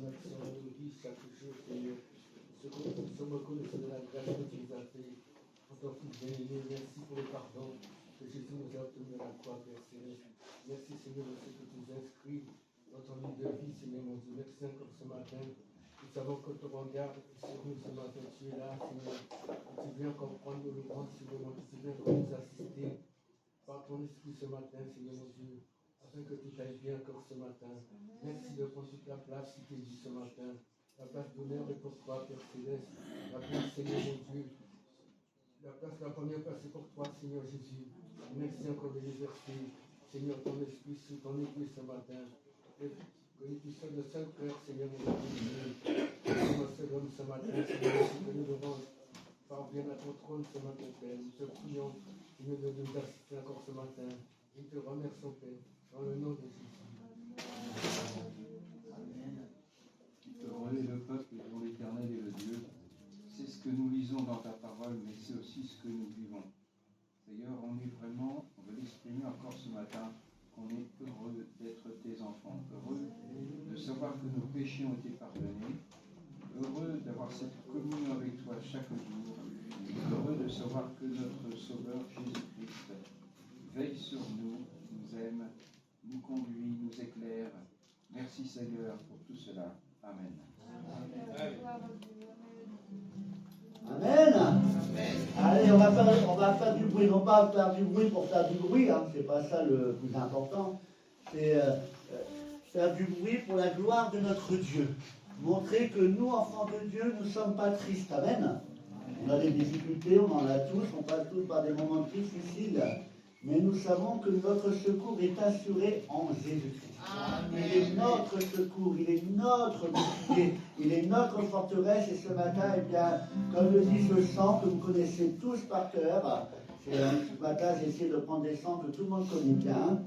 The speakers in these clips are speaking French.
action dans nos vies chaque jour, Seigneur. Nous sommes reconnaissants de la grâce que tu nous as fait. Pour ton Fils bien-aimé, merci pour le pardon que Jésus nous a obtenu à la croix, Père Céleste. Merci, Seigneur, de ce que tu nous inscris dans ton livre de vie, Seigneur mon Dieu. Merci encore ce matin. Nous savons que ton regard est sur nous ce matin. Tu es là, Seigneur. Tu viens encore prendre le grand, Seigneur mon Dieu. Tu viens encore nous assister par ton esprit ce matin, Seigneur mon Dieu, afin que tout aille bien encore ce matin. Merci de prendre toute la place qui t'est dit ce matin. La place d'honneur est pour toi, Père Céleste. La place, Seigneur mon Dieu. La première place est pour toi, Seigneur Jésus. Merci encore de l'exercer, Seigneur, ton esprit sous ton église ce matin. Que nous puissions de seul cœur, Seigneur mon Dieu. Comme un seul homme ce matin, Seigneur, que nous devons parvenir à ton trône ce matin, Père. Nous te prions, Seigneur, de nous assister encore ce matin. Nous te remercions, Père, dans le nom de Jésus. Amen. Heureux est le peuple dont l'Éternel est le Dieu. C'est ce que nous lisons dans ta parole, mais c'est aussi ce que nous vivons. D'ailleurs, on veut l'exprimer encore ce matin, qu'on est heureux d'être tes enfants, heureux de savoir que nos péchés ont été pardonnés, heureux d'avoir cette communion avec toi chaque jour, heureux de savoir que notre Sauveur Jésus-Christ veille sur nous, nous aime, nous conduit, nous éclaire. Merci Seigneur pour tout cela. Amen. Amen. Allez, on va faire du bruit, non pas faire du bruit pour faire du bruit, hein, c'est pas ça le plus important. C'est faire du bruit pour la gloire de notre Dieu. Montrer que nous, enfants de Dieu, nous ne sommes pas tristes. Amen. On a des difficultés, on en a tous, on passe tous par des moments difficiles. Mais nous savons que notre secours est assuré en Jésus-Christ. Il est notre secours, il est notre bouclier, il est notre forteresse. Et ce matin, eh bien, comme le dit ce chant que vous connaissez tous par cœur, ce matin j'ai essayé de prendre des chants que tout le monde connaît bien.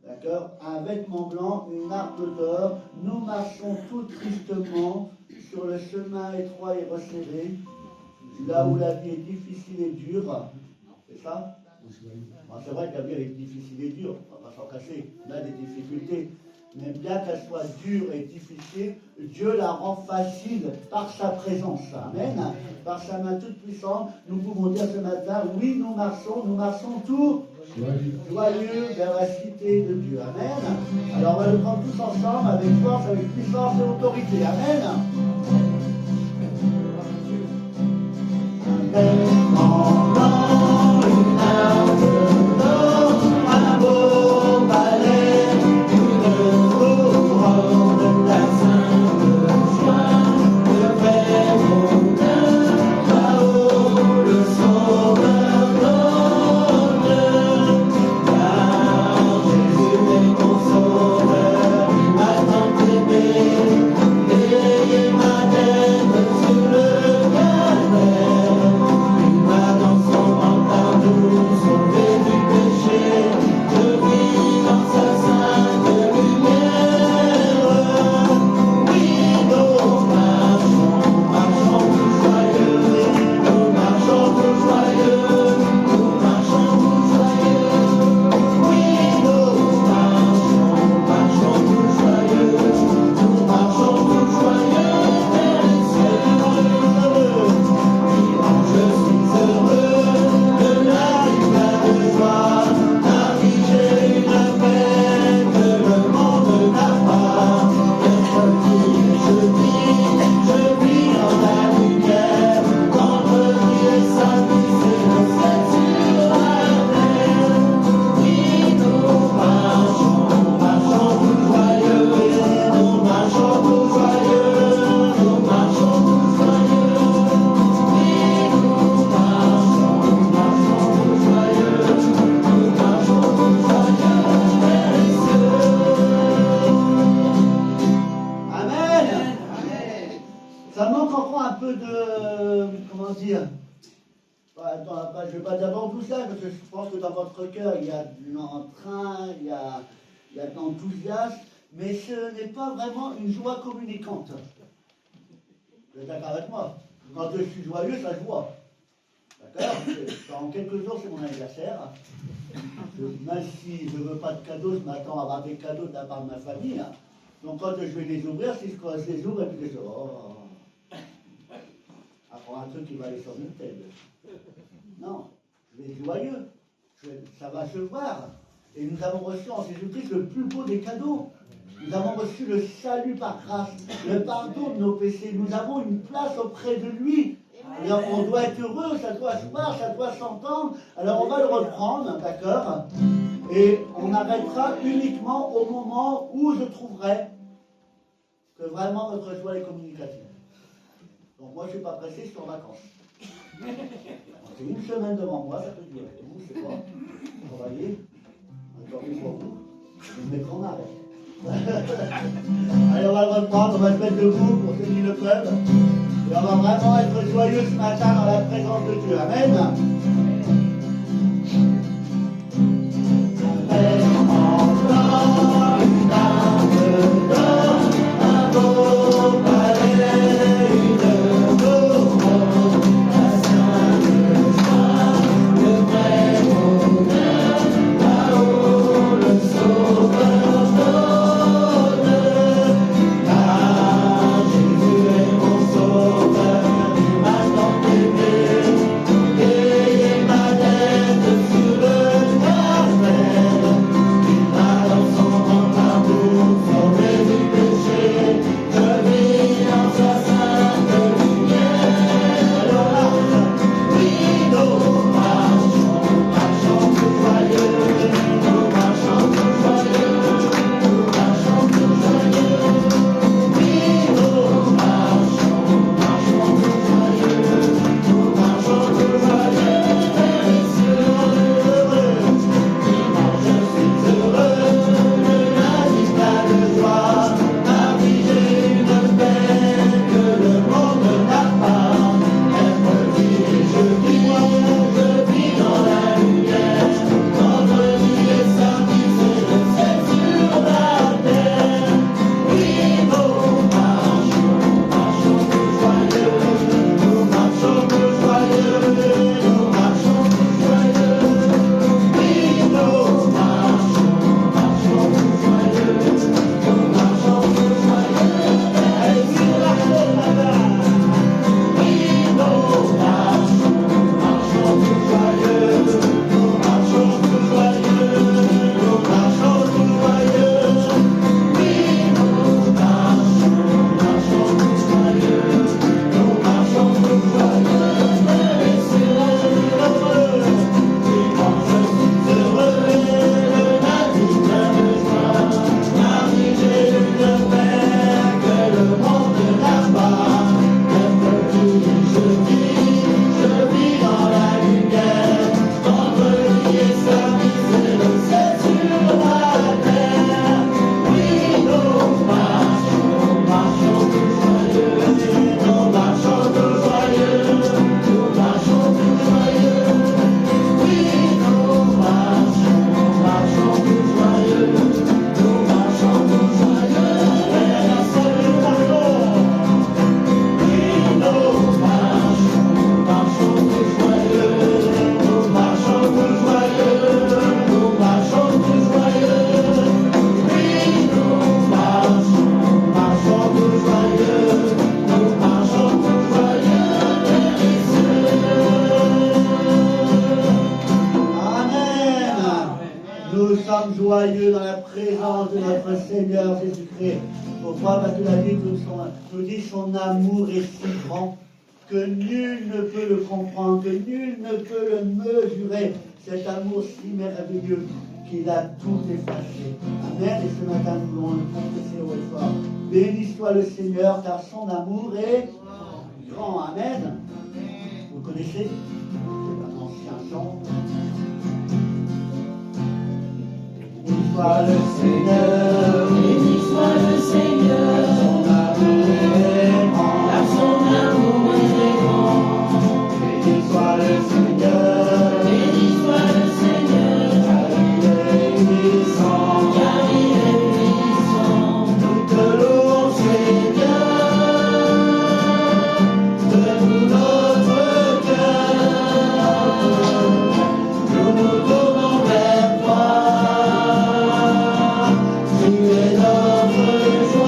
D'accord? Un vêtement blanc, une harpe d'or, nous marchons tout tristement sur le chemin étroit et resserré, là où la vie est difficile et dure. C'est ça? C'est vrai que la vie est difficile et dure, on va pas s'en cacher, on a des difficultés, mais bien qu'elle soit dure et difficile, Dieu la rend facile par sa présence. Amen. Par sa main toute puissante, nous pouvons dire ce matin, oui, nous marchons tous joyeux vers la cité de Dieu. Amen. Alors on va le prendre tous ensemble, avec force, avec puissance et autorité. Amen. Je ne vais pas dire dans tout ça, parce que je pense que dans votre cœur, il y a de l'entrain, il y a de l'enthousiasme, mais ce n'est pas vraiment une joie communicante. Vous êtes d'accord avec moi? Quand je suis joyeux, ça se voit. D'accord? Dans quelques jours, c'est mon anniversaire. Même si je ne veux pas de cadeaux, je m'attends à avoir des cadeaux de la part de ma famille. Donc quand je vais les ouvrir, si je les ouvre et puis je dis, après un truc qui va aller sur une tête. Non, je vais être joyeux. Ça va se voir. Et nous avons reçu en Jésus-Christ le plus beau des cadeaux. Nous avons reçu le salut par grâce, le pardon de nos péchés. Nous avons une place auprès de lui. Alors on doit être heureux, ça doit se voir, ça doit s'entendre. Alors on va le reprendre, d'accord? Et on arrêtera uniquement au moment où je trouverai que vraiment votre joie est communicative. Donc moi je ne suis pas pressé, je suis en vacances. C'est une semaine devant moi, ça peut durer. Vous, je ne sais pas. Travaillez, attendez pour vous, je me mettrai en arrêt. Allez, on va le reprendre, on va se mettre debout pour ceux qui le peuvent. Et on va vraiment être joyeux ce matin dans la présence de Dieu. Amen. Joyeux dans la présence de notre Seigneur Jésus-Christ. Pourquoi? Parce que la Bible nous dit son amour est si grand que nul ne peut le comprendre, que nul ne peut le mesurer. Cet amour si merveilleux qu'il a tout effacé. Amen. Et ce matin, nous allons le confesser haut et fort. Béni soit le Seigneur, car son amour est grand. Amen. Vous connaissez? C'est un ancien chant. Béni soit le Seigneur, béni soit le Seigneur, son amour est grand, car son amour est grand. béni soit le Seigneur, Béni soit le Seigneur, car il est puissant, car il est puissant. toute louange Seigneur, de tout notre cœur, nous nous tournons vers toi. Tu es notre joie.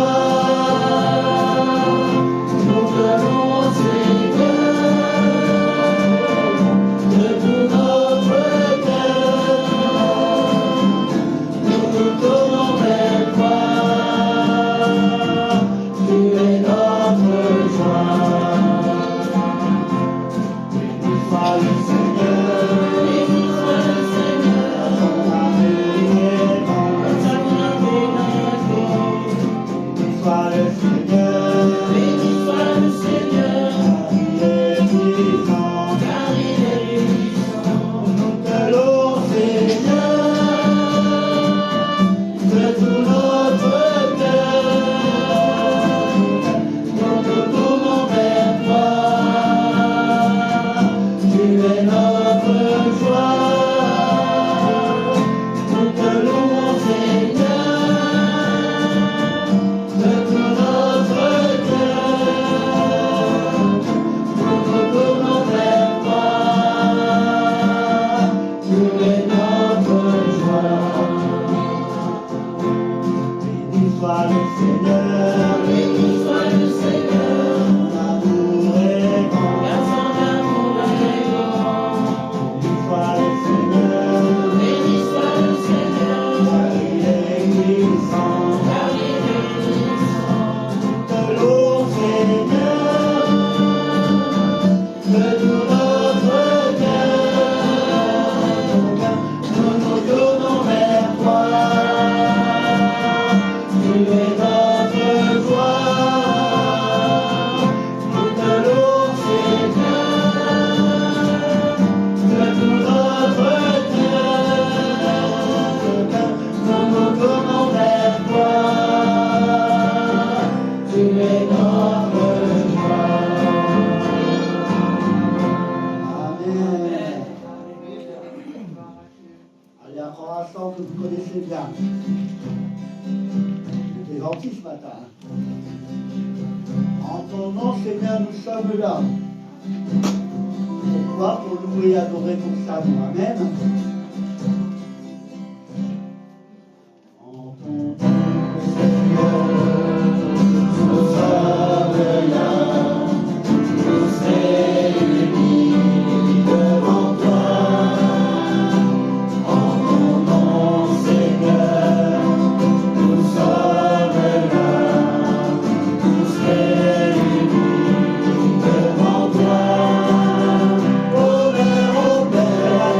soit le Seigneur, béni soit le Seigneur, car il est puissant. car il est puissant. Nous te louons, Seigneur, de tout notre cœur. Nous nous tournons vers toi. Tu es notre joie. Nous te louons, Seigneur, de tout notre cœur. Nous nous tournons vers toi. Tu es notre joie. Béni soit le Seigneur, Béni soit le Seigneur, ton amour est grand. car son amour est grand. Béni soit le Seigneur, Béni soit le Seigneur, car il est puissant. car il est puissant. Te louons, Seigneur, de tout notre cœur. Nous nous tournons vers toi. Tu es notre joie. Nous te louons, Seigneur, de tout notre cœur. Nous nous tournons vers toi. Tu es notre joie. Amen. Allez, un croissant que vous connaissez bien. C'est gentil ce matin. En ton nom, Seigneur, nous sommes là. Pourquoi? Pour louer et adorer ton salut. Amen. En ton nom, Seigneur, nous sommes là. Tous réunis devant toi. En ton nom, Seigneur, nous sommes là. Tous réunis devant toi. Honneur au Père,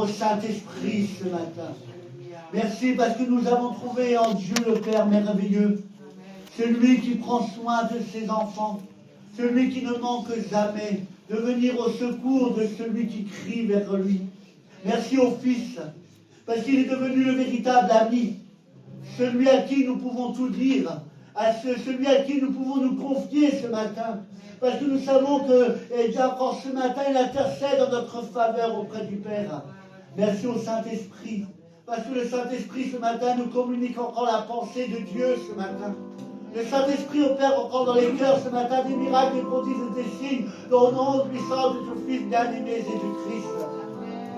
au Saint-Esprit ce matin. Merci parce que nous avons trouvé en Dieu le Père merveilleux, celui qui prend soin de ses enfants, celui qui ne manque jamais de venir au secours de celui qui crie vers lui. Merci au Fils, parce qu'il est devenu le véritable ami, celui à qui nous pouvons tout dire, celui à qui nous pouvons nous confier ce matin, parce que nous savons que, et encore ce matin, il intercède en notre faveur auprès du Père. Merci au Saint-Esprit, parce que le Saint-Esprit ce matin nous communique encore la pensée de Dieu ce matin. Le Saint-Esprit opère encore dans les cœurs ce matin des miracles, des prodiges et des signes, au nom puissant de ton Fils bien-aimé Jésus-Christ.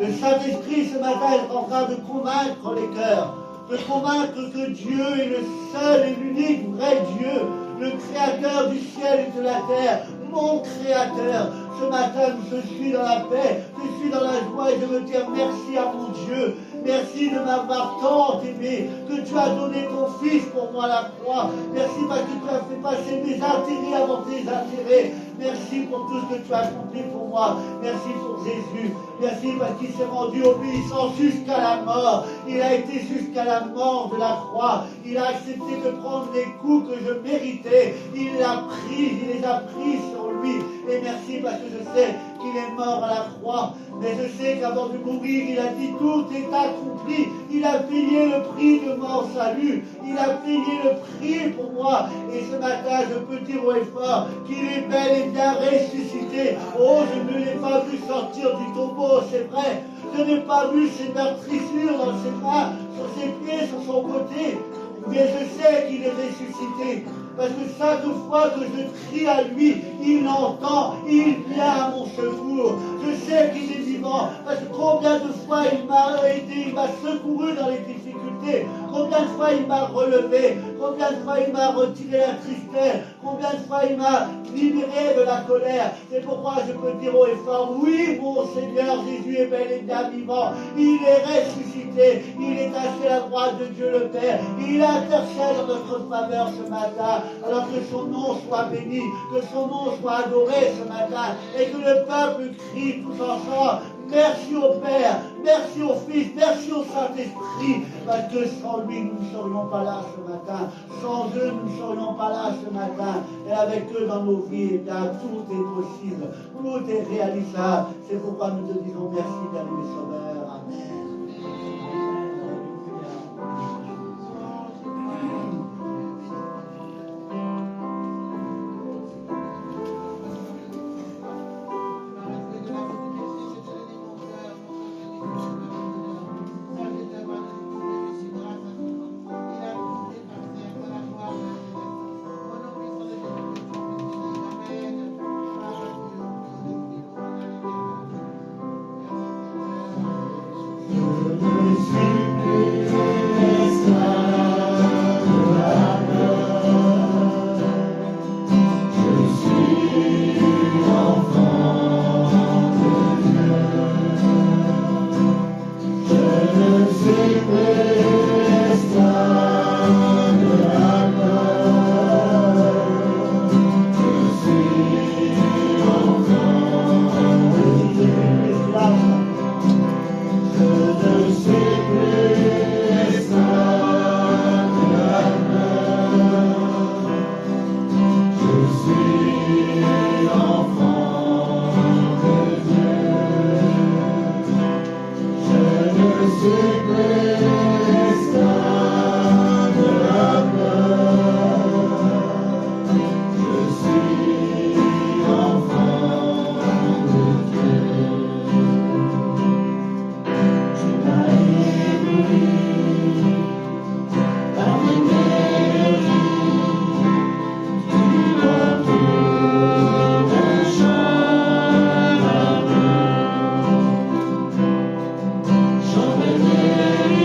Le Saint-Esprit ce matin est en train de convaincre les cœurs, de convaincre que Dieu est le seul et l'unique vrai Dieu, le Créateur du ciel et de la terre, mon Créateur. Ce matin, je suis dans la paix, je suis dans la joie et je veux dire merci à mon Dieu. Merci de m'avoir tant aimé, que tu as donné ton Fils pour moi à la croix. Merci parce que tu as fait passer mes intérêts avant tes intérêts. Merci pour tout ce que tu as accompli pour moi. Merci pour Jésus. Merci parce qu'il s'est rendu obéissant jusqu'à la mort. Il a été jusqu'à la mort de la croix. Il a accepté de prendre les coups que je méritais. Il les a pris sur lui. Et merci parce que je sais qu'il est mort à la croix. Mais je sais qu'avant de mourir, il a dit tout est accompli. Il a payé le prix de mon salut. Il a payé le prix pour moi. Et ce matin, je peux dire au effort qu'il est bel et bien ressuscité. Oh, je ne l'ai pas vu sortir du tombeau, c'est vrai. Je n'ai pas vu ses meurtrissures dans ses mains, sur ses pieds, sur son côté. Mais je sais qu'il est ressuscité. Parce que chaque fois que je crie à lui, il entend, il vient à mon secours. Je sais qu'il est vivant. Parce que combien de fois il m'a aidé, il m'a secouru dans les difficultés. Combien de fois il m'a relevé. Combien de fois il m'a retiré la tristesse. Combien de fois il m'a libéré de la colère. C'est pourquoi je peux dire haut et fort, oui, mon Seigneur Jésus est bel et bien vivant. Il est ressuscité. Il est assis à la droite de Dieu le Père. Il intercède en notre faveur ce matin. Alors que son nom soit béni, que son nom soit adoré ce matin, et que le peuple crie tous ensemble, merci au Père, merci au Fils, merci au Saint-Esprit, parce que sans lui nous ne serions pas là ce matin, sans eux nous ne serions pas là ce matin, et avec eux dans nos vies, eh bien, tout est possible, tout est réalisable. C'est pourquoi nous te disons merci, bien-aimé Sauveur. Amen. J'emmènerai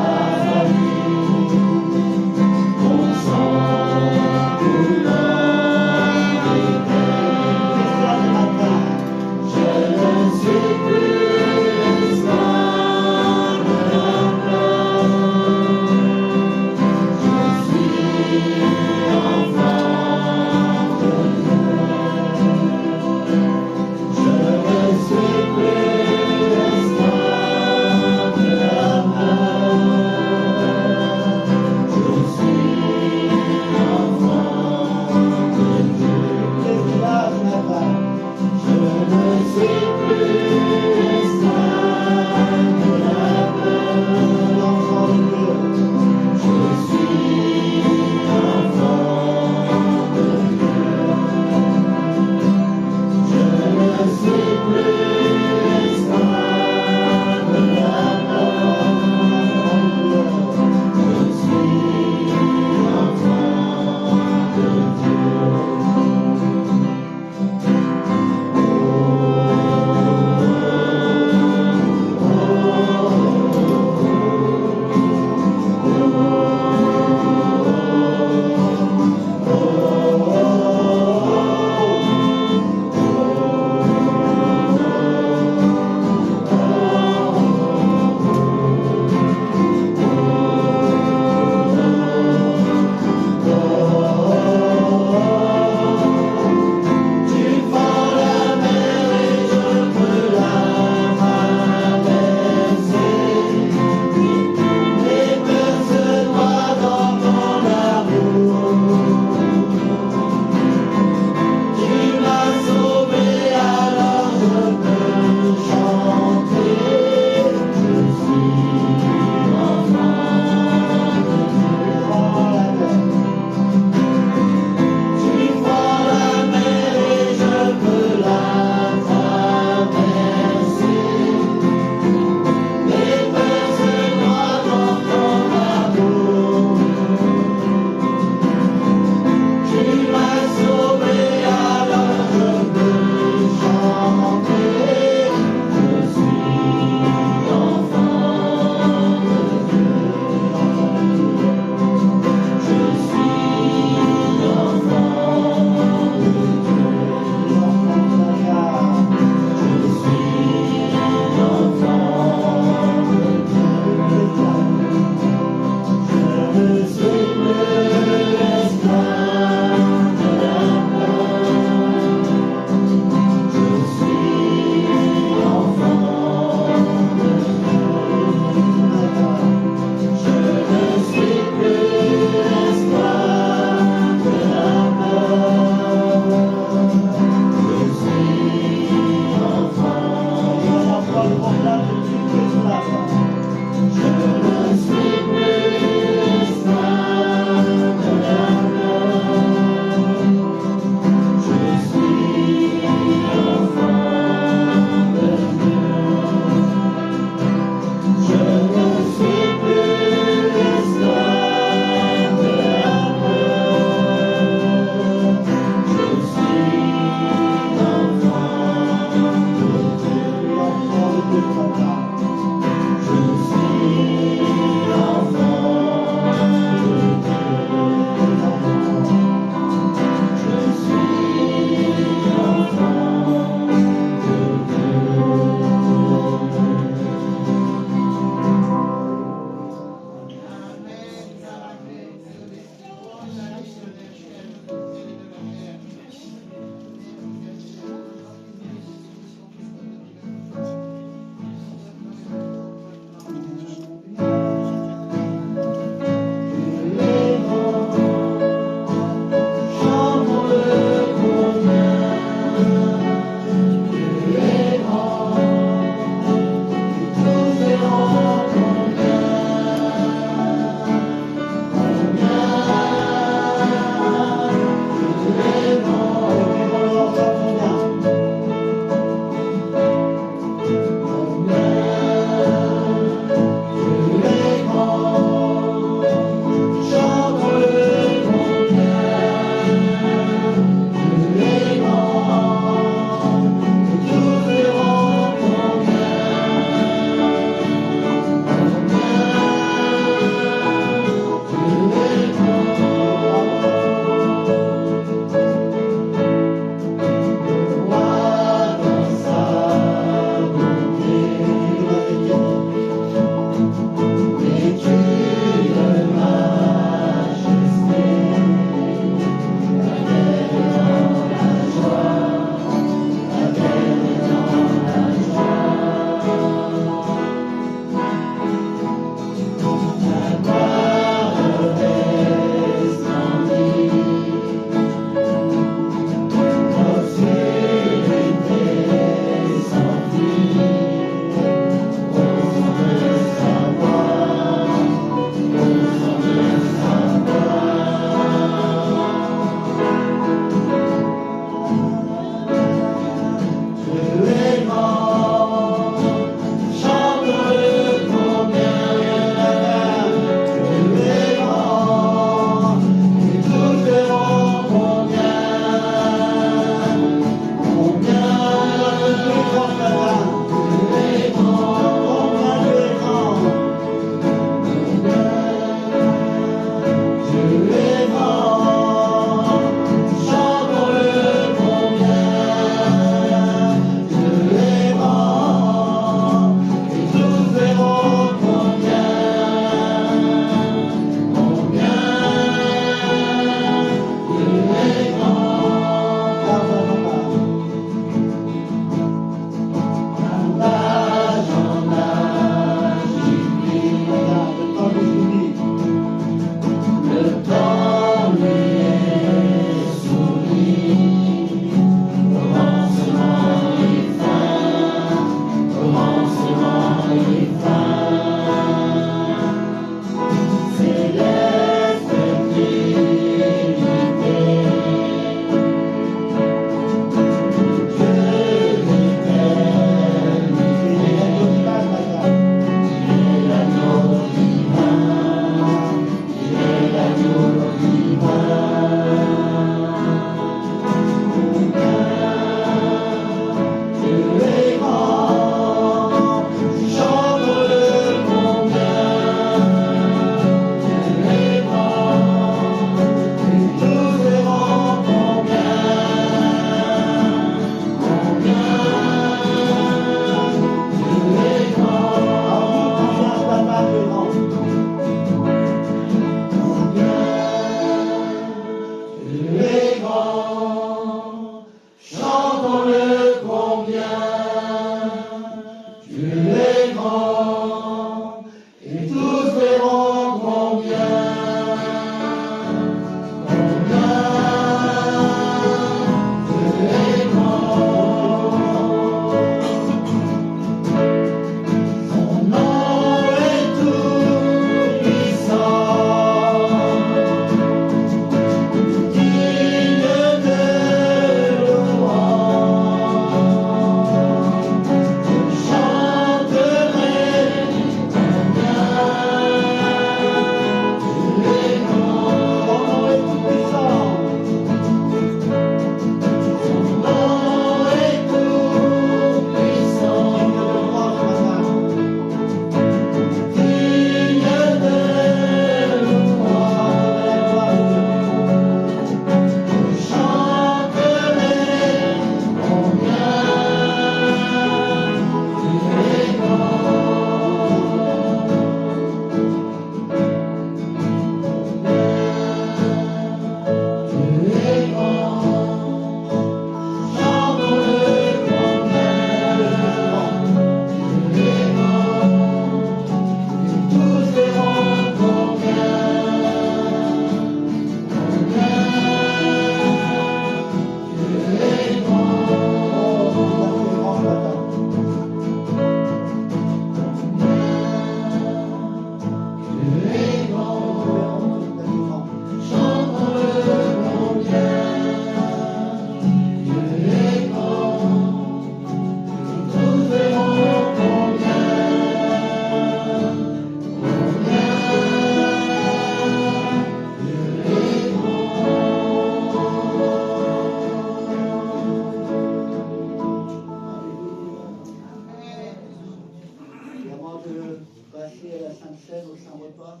passer à la Sainte Seine, au Saint Repas,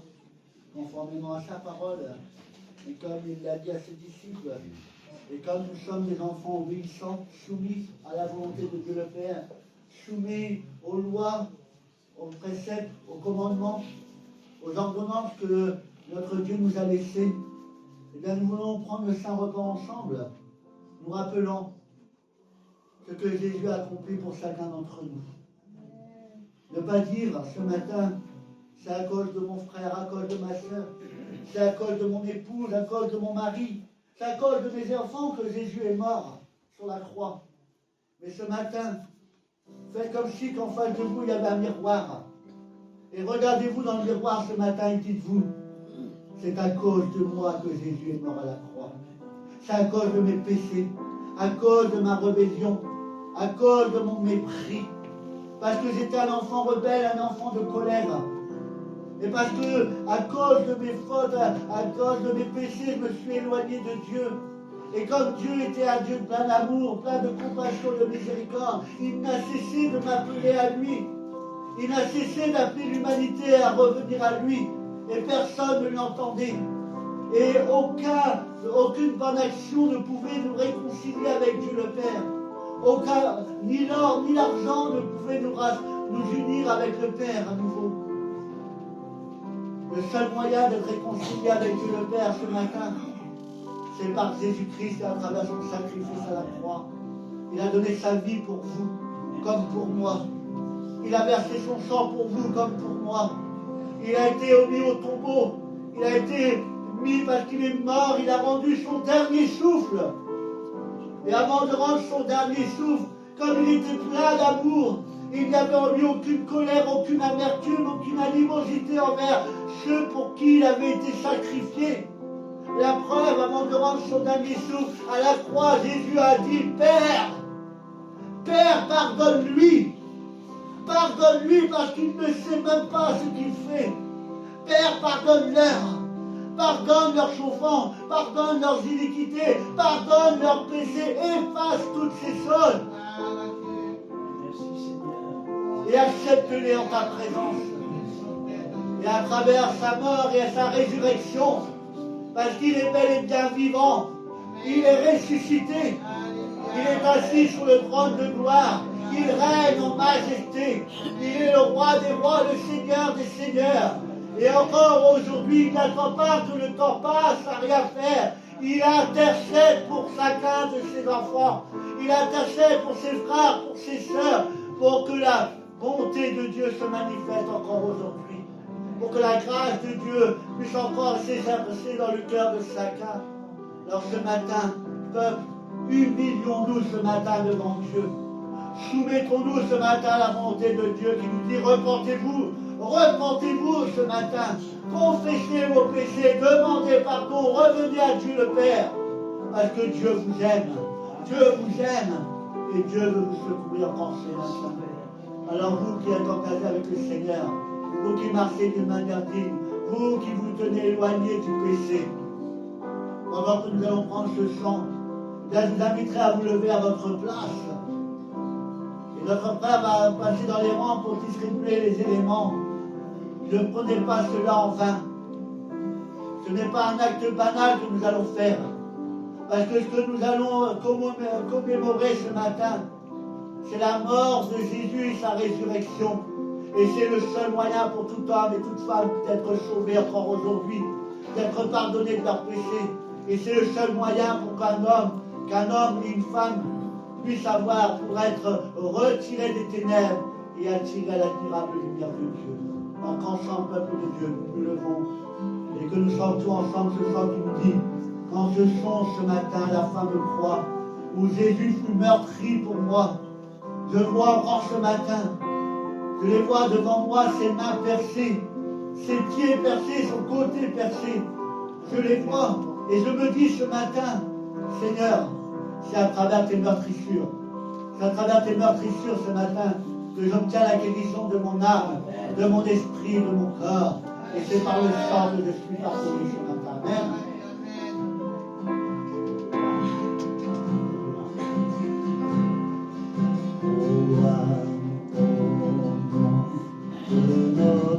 conformément à sa parole, et comme il l'a dit à ses disciples, et comme nous sommes des enfants obéissants, soumis à la volonté de Dieu le Père, soumis aux lois, aux préceptes, aux commandements, aux ordonnances que notre Dieu nous a laissées, eh bien nous voulons prendre le Saint Repas ensemble, nous rappelant ce que Jésus a accompli pour chacun d'entre nous. Ne pas dire ce matin, c'est à cause de mon frère, à cause de ma soeur, c'est à cause de mon épouse, à cause de mon mari, c'est à cause de mes enfants que Jésus est mort sur la croix. Mais ce matin, faites comme si qu'en face de vous, il y avait un miroir. Et regardez-vous dans le miroir ce matin et dites-vous, c'est à cause de moi que Jésus est mort à la croix. C'est à cause de mes péchés, à cause de ma rébellion, à cause de mon mépris. Parce que j'étais un enfant rebelle, un enfant de colère. Et parce que, à cause de mes fautes, à cause de mes péchés, je me suis éloigné de Dieu. Et comme Dieu était un Dieu plein d'amour, plein de compassion, de miséricorde, il n'a cessé de m'appeler à lui. Il n'a cessé d'appeler l'humanité à revenir à lui. Et personne ne l'entendait. Et aucune bonne action ne pouvait nous réconcilier avec Dieu le Père. Ni l'or, ni l'argent ne pouvaient nous unir avec le Père à nouveau. Le seul moyen d'être réconcilié avec Dieu le Père ce matin, c'est par Jésus-Christ et à travers son sacrifice à la croix. Il a donné sa vie pour vous, comme pour moi. Il a versé son sang pour vous, comme pour moi. Il a été mis au tombeau. Il a été mis parce qu'il est mort. Il a rendu son dernier souffle. Et avant de rendre son dernier souffle, comme il était plein d'amour, il n'y avait en lui aucune colère, aucune amertume, aucune animosité envers ceux pour qui il avait été sacrifié. La preuve, avant de rendre son dernier souffle à la croix, Jésus a dit, Père, Père, pardonne-lui. Pardonne-lui parce qu'il ne sait même pas ce qu'il fait. Père, pardonne-leur. Pardonne leurs offenses, pardonne leurs iniquités, pardonne leurs péchés, efface toutes ces choses. Et accepte-les en ta présence. Et à travers sa mort et sa résurrection, parce qu'il est bel et bien vivant, il est ressuscité, il est assis sur le trône de gloire, il règne en majesté, il est le roi des rois, le Seigneur des seigneurs. Et encore aujourd'hui, il n'attend pas que le temps passe à rien faire. Il intercède pour chacun de ses enfants. Il intercède pour ses frères, pour ses sœurs, pour que la bonté de Dieu se manifeste encore aujourd'hui. Pour que la grâce de Dieu puisse encore s'exercer dans le cœur de chacun. Alors ce matin, peuple, humilions-nous ce matin devant Dieu. Soumettons-nous ce matin à la volonté de Dieu qui nous dit repentez-vous. Repentez-vous ce matin, confessez vos péchés, demandez pardon, revenez à Dieu le Père, parce que Dieu vous aime, et Dieu veut vous secourir encore ce matin. Alors vous qui êtes engagés avec le Seigneur, vous qui marchez d'une manière digne, vous qui vous tenez éloignés du péché, pendant que nous allons prendre ce chant, je vous inviterai à vous lever à votre place. Et notre frère va passer dans les rangs pour distribuer les éléments. Ne prenez pas cela en vain. Ce n'est pas un acte banal que nous allons faire. Parce que ce que nous allons commémorer ce matin, c'est la mort de Jésus et sa résurrection. Et c'est le seul moyen pour tout homme et toute femme d'être sauvé encore aujourd'hui, d'être pardonné de leurs péchés. Et c'est le seul moyen pour qu'un homme et une femme puissent avoir pour être retirés des ténèbres et attirés à l'admirable lumière de Dieu. Donc ensemble, peuple de Dieu, nous nous levons et que nous chantons ensemble ce chant qui nous dit quand je songe ce matin la fameuse croix où Jésus fut meurtri pour moi, je vois encore ce matin, je les vois devant moi, ses mains percées, ses pieds percés, son côté percé, je les vois et je me dis ce matin, Seigneur, c'est à travers tes meurtrissures, c'est à travers tes meurtrissures ce matin que j'obtiens la guérison de mon âme, de mon esprit, de mon corps. Et c'est par le sang que je suis pardonné ce matin. Amen. Oh,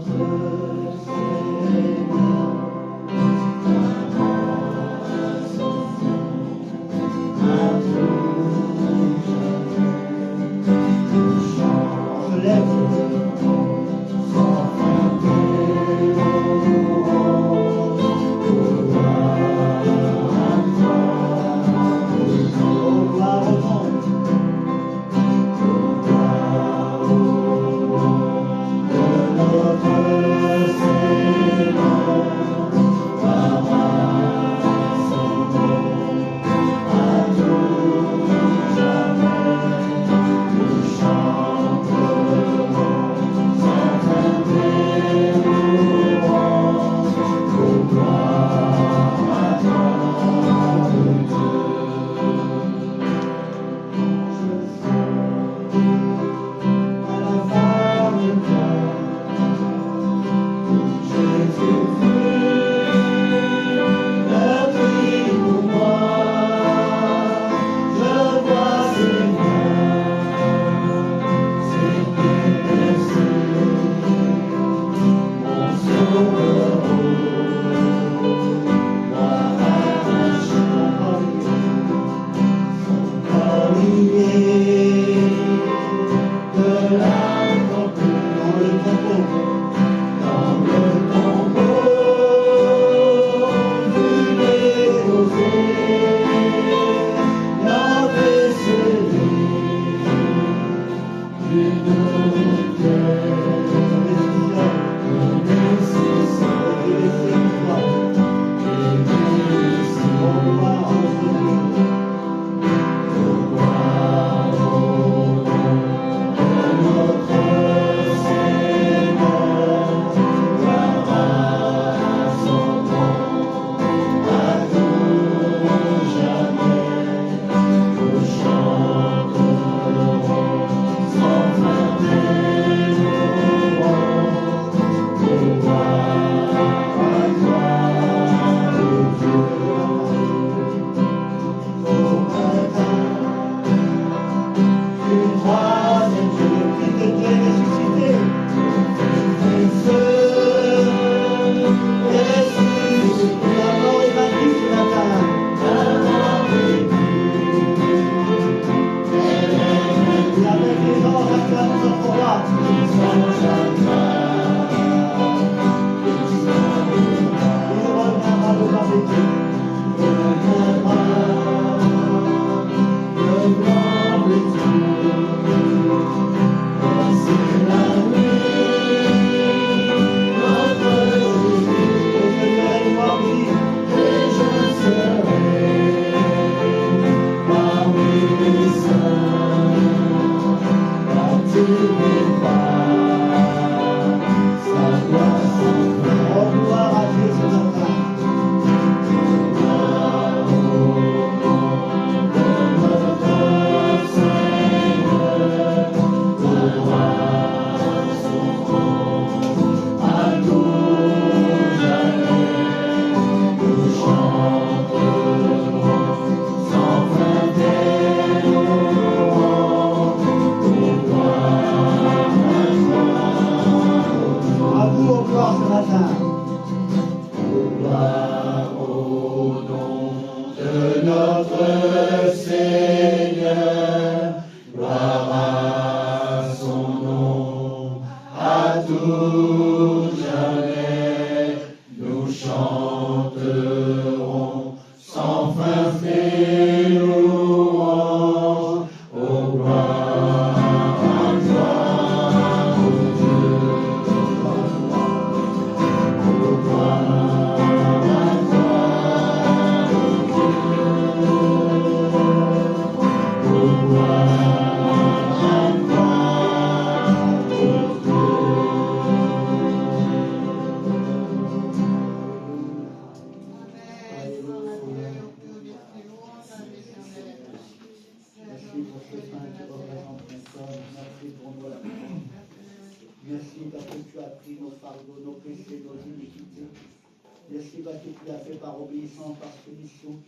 Merci parce que tu l'as fait par obéissance, par soumission.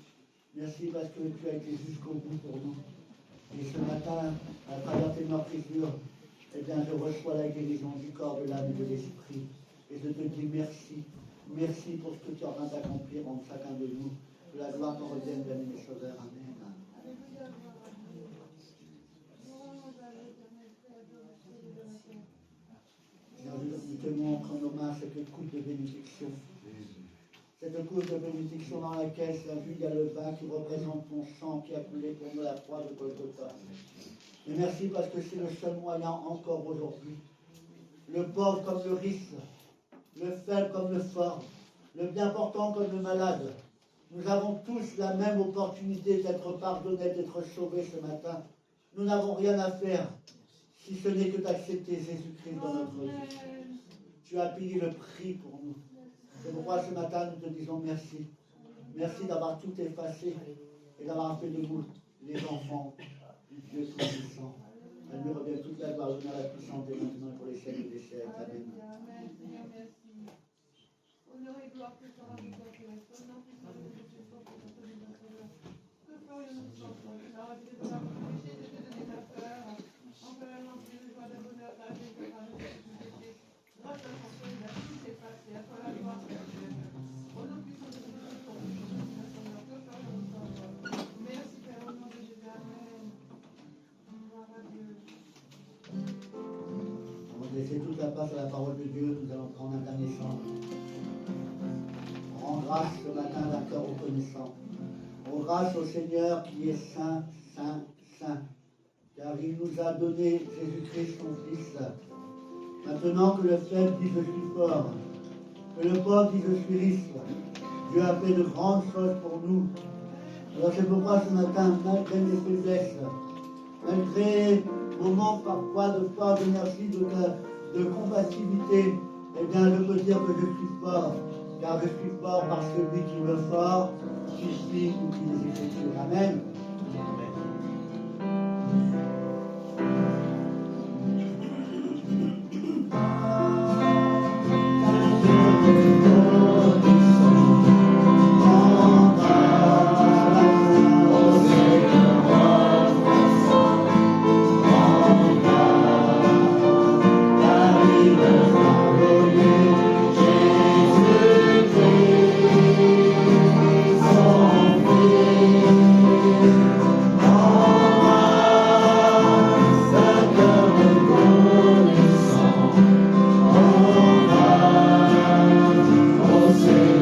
Merci parce que tu as été jusqu'au bout pour nous. Et ce matin, à travers tes meurtrissures, eh bien, je reçois la guérison du corps, de l'âme et de l'esprit. Merci pour ce que tu es en train d'accomplir en chacun de nous. Que la gloire t'en revienne, bien-aimé Sauveur. Amen. Nous tenons en prendre hommage à cette coupe de bénédiction. Cette coupe de bénédiction dans laquelle, tu as vu, il y a le vin qui représente ton sang qui a coulé pour nous la croix de Golgotha. Et merci parce que c'est le seul moyen encore aujourd'hui. Le pauvre comme le riche, le faible comme le fort, le bien portant comme le malade. Nous avons tous la même opportunité d'être pardonnés, d'être sauvés ce matin. Nous n'avons rien à faire, si ce n'est que d'accepter Jésus-Christ dans notre vie. Tu as payé le prix pour nous. C'est pourquoi ce matin nous te disons merci. Merci d'avoir tout effacé et d'avoir fait de nous les enfants du Dieu Tout-Puissant. À lui revient toute la gloire, l'honneur, la puissance et maintenant pour les siècles des siècles. Amen. Honneur et gloire que tu auras de toi, Père. Honneur puissant de Dieu, pour notre Sauveur. Que ferions-nous sans toi? Tu as ravi de la péché, de te donner ta peur. Encore un entrée de joie, de bonheur, ta vie, de ta vie, de tout péché. Grâce à ton Père, il a tout effacé. À toi la gloire, Père. Honneur puissant de Dieu, pour notre Sauveur. Que ferions-nous sans toi? Merci, Père, au nom de Jésus. Amen. Gloire à Dieu. On va laisser toute la place à la parole de Dieu. Nous allons prendre un dernier chant. Rends grâce ce matin d'un cœur reconnaissant. Rends grâce au Seigneur qui est saint, saint, saint. Car il nous a donné Jésus-Christ son Fils. Maintenant que le faible dit je suis fort, que le pauvre dit je suis riche, Dieu a fait de grandes choses pour nous. Alors c'est pourquoi ce matin, malgré mes faiblesses, malgré nos manques parfois de force, d'énergie, de compatibilité, eh bien je peux dire que je suis fort, car je suis fort par celui qui me fort, qui suit toutes les Écritures. Amen. Oh,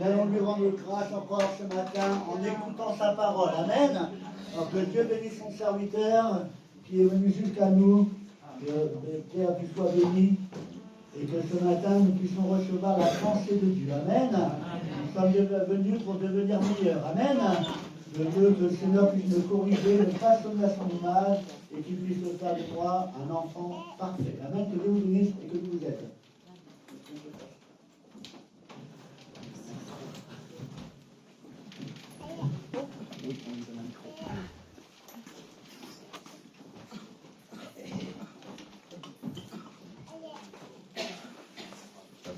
allons lui rendre grâce encore ce matin en écoutant sa parole. Amen. Alors que Dieu bénisse son serviteur qui est venu jusqu'à nous. Que Père, tu sois béni. Et que ce matin, nous puissions recevoir la pensée de Dieu. Amen. Nous sommes venus pour devenir meilleurs. Amen. Je veux que le Seigneur puisse me corriger, me façonner à son image et qu'il puisse faire de moi un enfant parfait. Amen. Que Dieu vous bénisse et que vous êtes.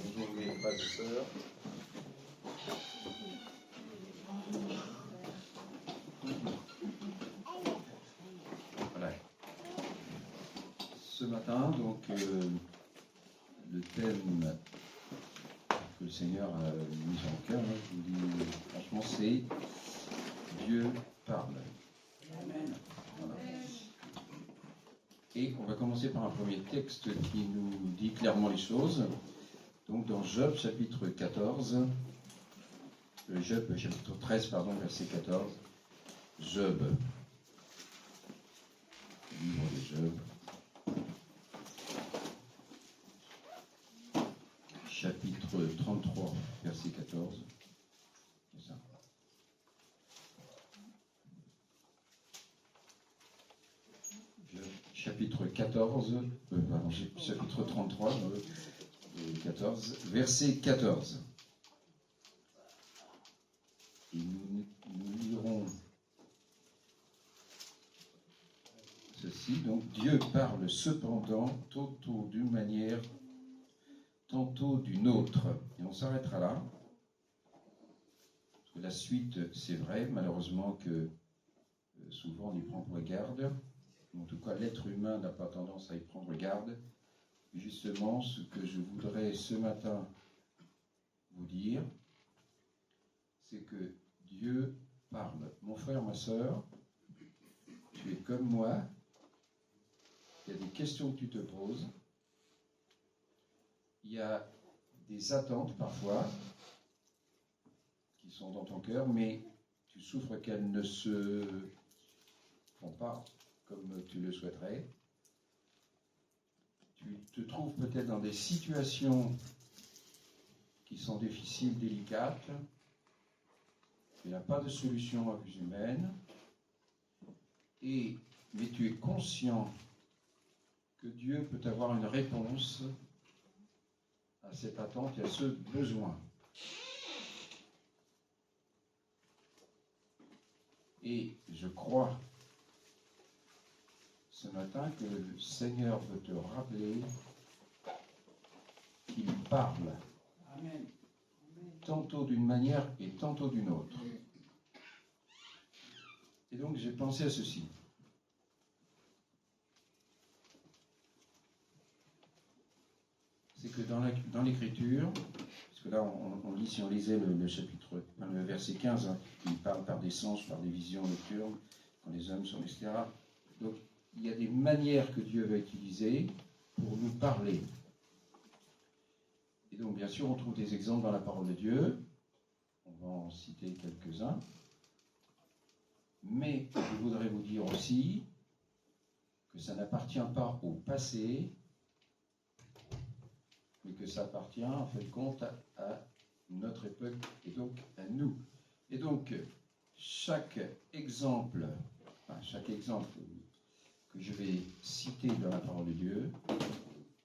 Bonjour mes frères et sœurs. Voilà. Ce matin, donc, le thème que le Seigneur a mis en cœur, je vous dis franchement, c'est Dieu parle. Amen. Voilà. Et on va commencer par un premier texte qui nous dit clairement les choses. Donc dans Job chapitre 14, Job chapitre 13, pardon, verset 14, Job, livre de Job, chapitre 33, verset 14, c'est ça. Job, chapitre 14, pardon, chapitre 33, 14, verset 14. Et nous lirons ceci. Donc, Dieu parle cependant tantôt d'une manière, tantôt d'une autre. Et on s'arrêtera là. Parce que la suite, c'est vrai, malheureusement que souvent on y prend garde. En tout cas, l'être humain n'a pas tendance à y prendre garde. Justement, ce que je voudrais ce matin vous dire, c'est que Dieu parle. Mon frère, ma sœur, tu es comme moi, il y a des questions que tu te poses, il y a des attentes parfois qui sont dans ton cœur, mais tu souffres qu'elles ne se font pas comme tu le souhaiterais. Tu te trouves peut-être dans des situations qui sont difficiles, délicates. Il n'y a pas de solution à vue humaine. Mais tu es conscient que Dieu peut avoir une réponse à cette attente et à ce besoin. Et je crois ce matin que le Seigneur veut te rappeler qu'il parle. Amen. Tantôt d'une manière et tantôt d'une autre. Et donc j'ai pensé à ceci. C'est que dans l'Écriture, parce que là on lit, si on lisait le chapitre, le verset 15, hein, il parle par des sens, par des visions nocturnes, quand les hommes sont, etc. Donc il y a des manières que Dieu va utiliser pour nous parler. Et donc, bien sûr, on trouve des exemples dans la parole de Dieu. On va en citer quelques-uns. Mais je voudrais vous dire aussi que ça n'appartient pas au passé, mais que ça appartient, en fin de compte, à notre époque et donc à nous. Et donc, chaque exemple que je vais citer dans la parole de Dieu,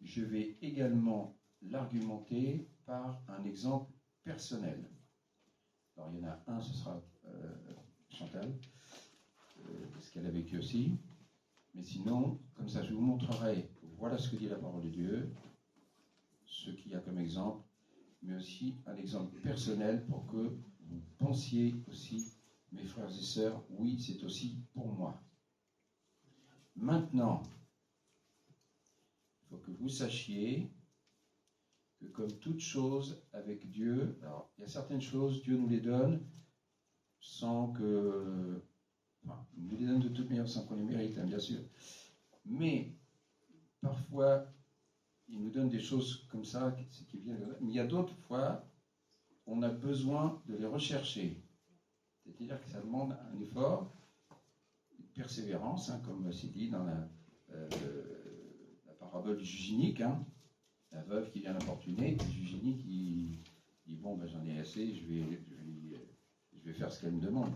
je vais également l'argumenter par un exemple personnel. Alors il y en a un, ce sera Chantal, parce qu'elle a vécu aussi. Mais sinon, comme ça, je vous montrerai, voilà ce que dit la parole de Dieu, ce qu'il y a comme exemple, mais aussi un exemple personnel pour que vous pensiez aussi, mes frères et sœurs, oui, c'est aussi pour moi. Maintenant, il faut que vous sachiez que comme toute chose avec Dieu, alors il y a certaines choses, Dieu nous les donne sans que... Enfin, il nous les donne de toute manière sans qu'on les mérite, hein, bien sûr. Mais parfois, il nous donne des choses comme ça, qui viennent, mais il y a d'autres fois on a besoin de les rechercher. C'est-à-dire que ça demande un effort, une persévérance, hein, comme c'est dit dans la parabole du juge inique, hein, la veuve qui vient l'importuner, le juge inique qui dit bon, ben, j'en ai assez, je vais faire ce qu'elle me demande.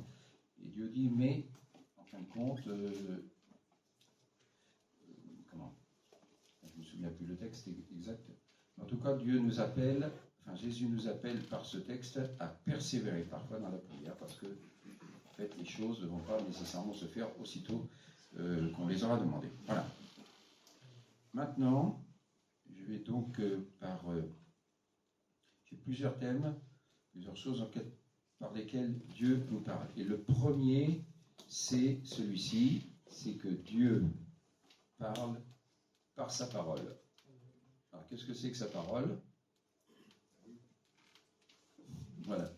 Et Dieu dit mais, en fin de compte, comment? Je ne me souviens plus le texte exact. En tout cas, Dieu nous appelle, Jésus nous appelle par ce texte à persévérer parfois dans la prière, parce que en fait, les choses ne vont pas nécessairement se faire aussitôt qu'on les aura demandées. Voilà. Maintenant, je vais donc j'ai plusieurs thèmes, plusieurs choses par lesquelles Dieu nous parle. Et le premier, c'est celui-ci, c'est que Dieu parle par sa parole. Alors, qu'est-ce que c'est que sa parole? Voilà.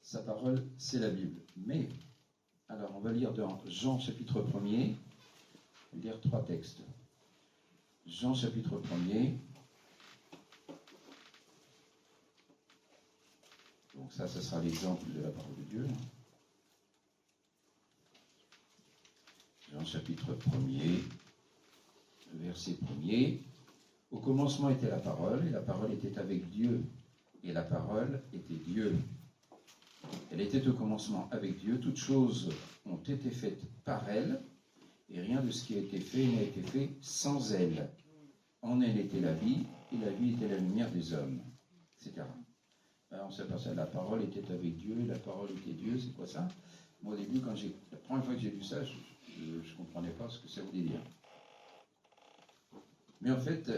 Sa parole, c'est la Bible. Mais, alors, on va lire dans Jean chapitre 1er, on va lire 3 textes. Jean chapitre 1er. Donc ça sera l'exemple de la parole de Dieu. Jean chapitre 1er, verset 1er. Au commencement était la parole, et la parole était avec Dieu, et la parole était Dieu. Elle était au commencement avec Dieu, toutes choses ont été faites par elle, et rien de ce qui a été fait n'a été fait sans elle. En elle était la vie, et la vie était la lumière des hommes, etc. Alors, on sait pas ça, la parole était avec Dieu, la parole était Dieu, c'est quoi ça? Moi, au début, la première fois que j'ai lu ça, je ne comprenais pas ce que ça voulait dire. Mais en fait,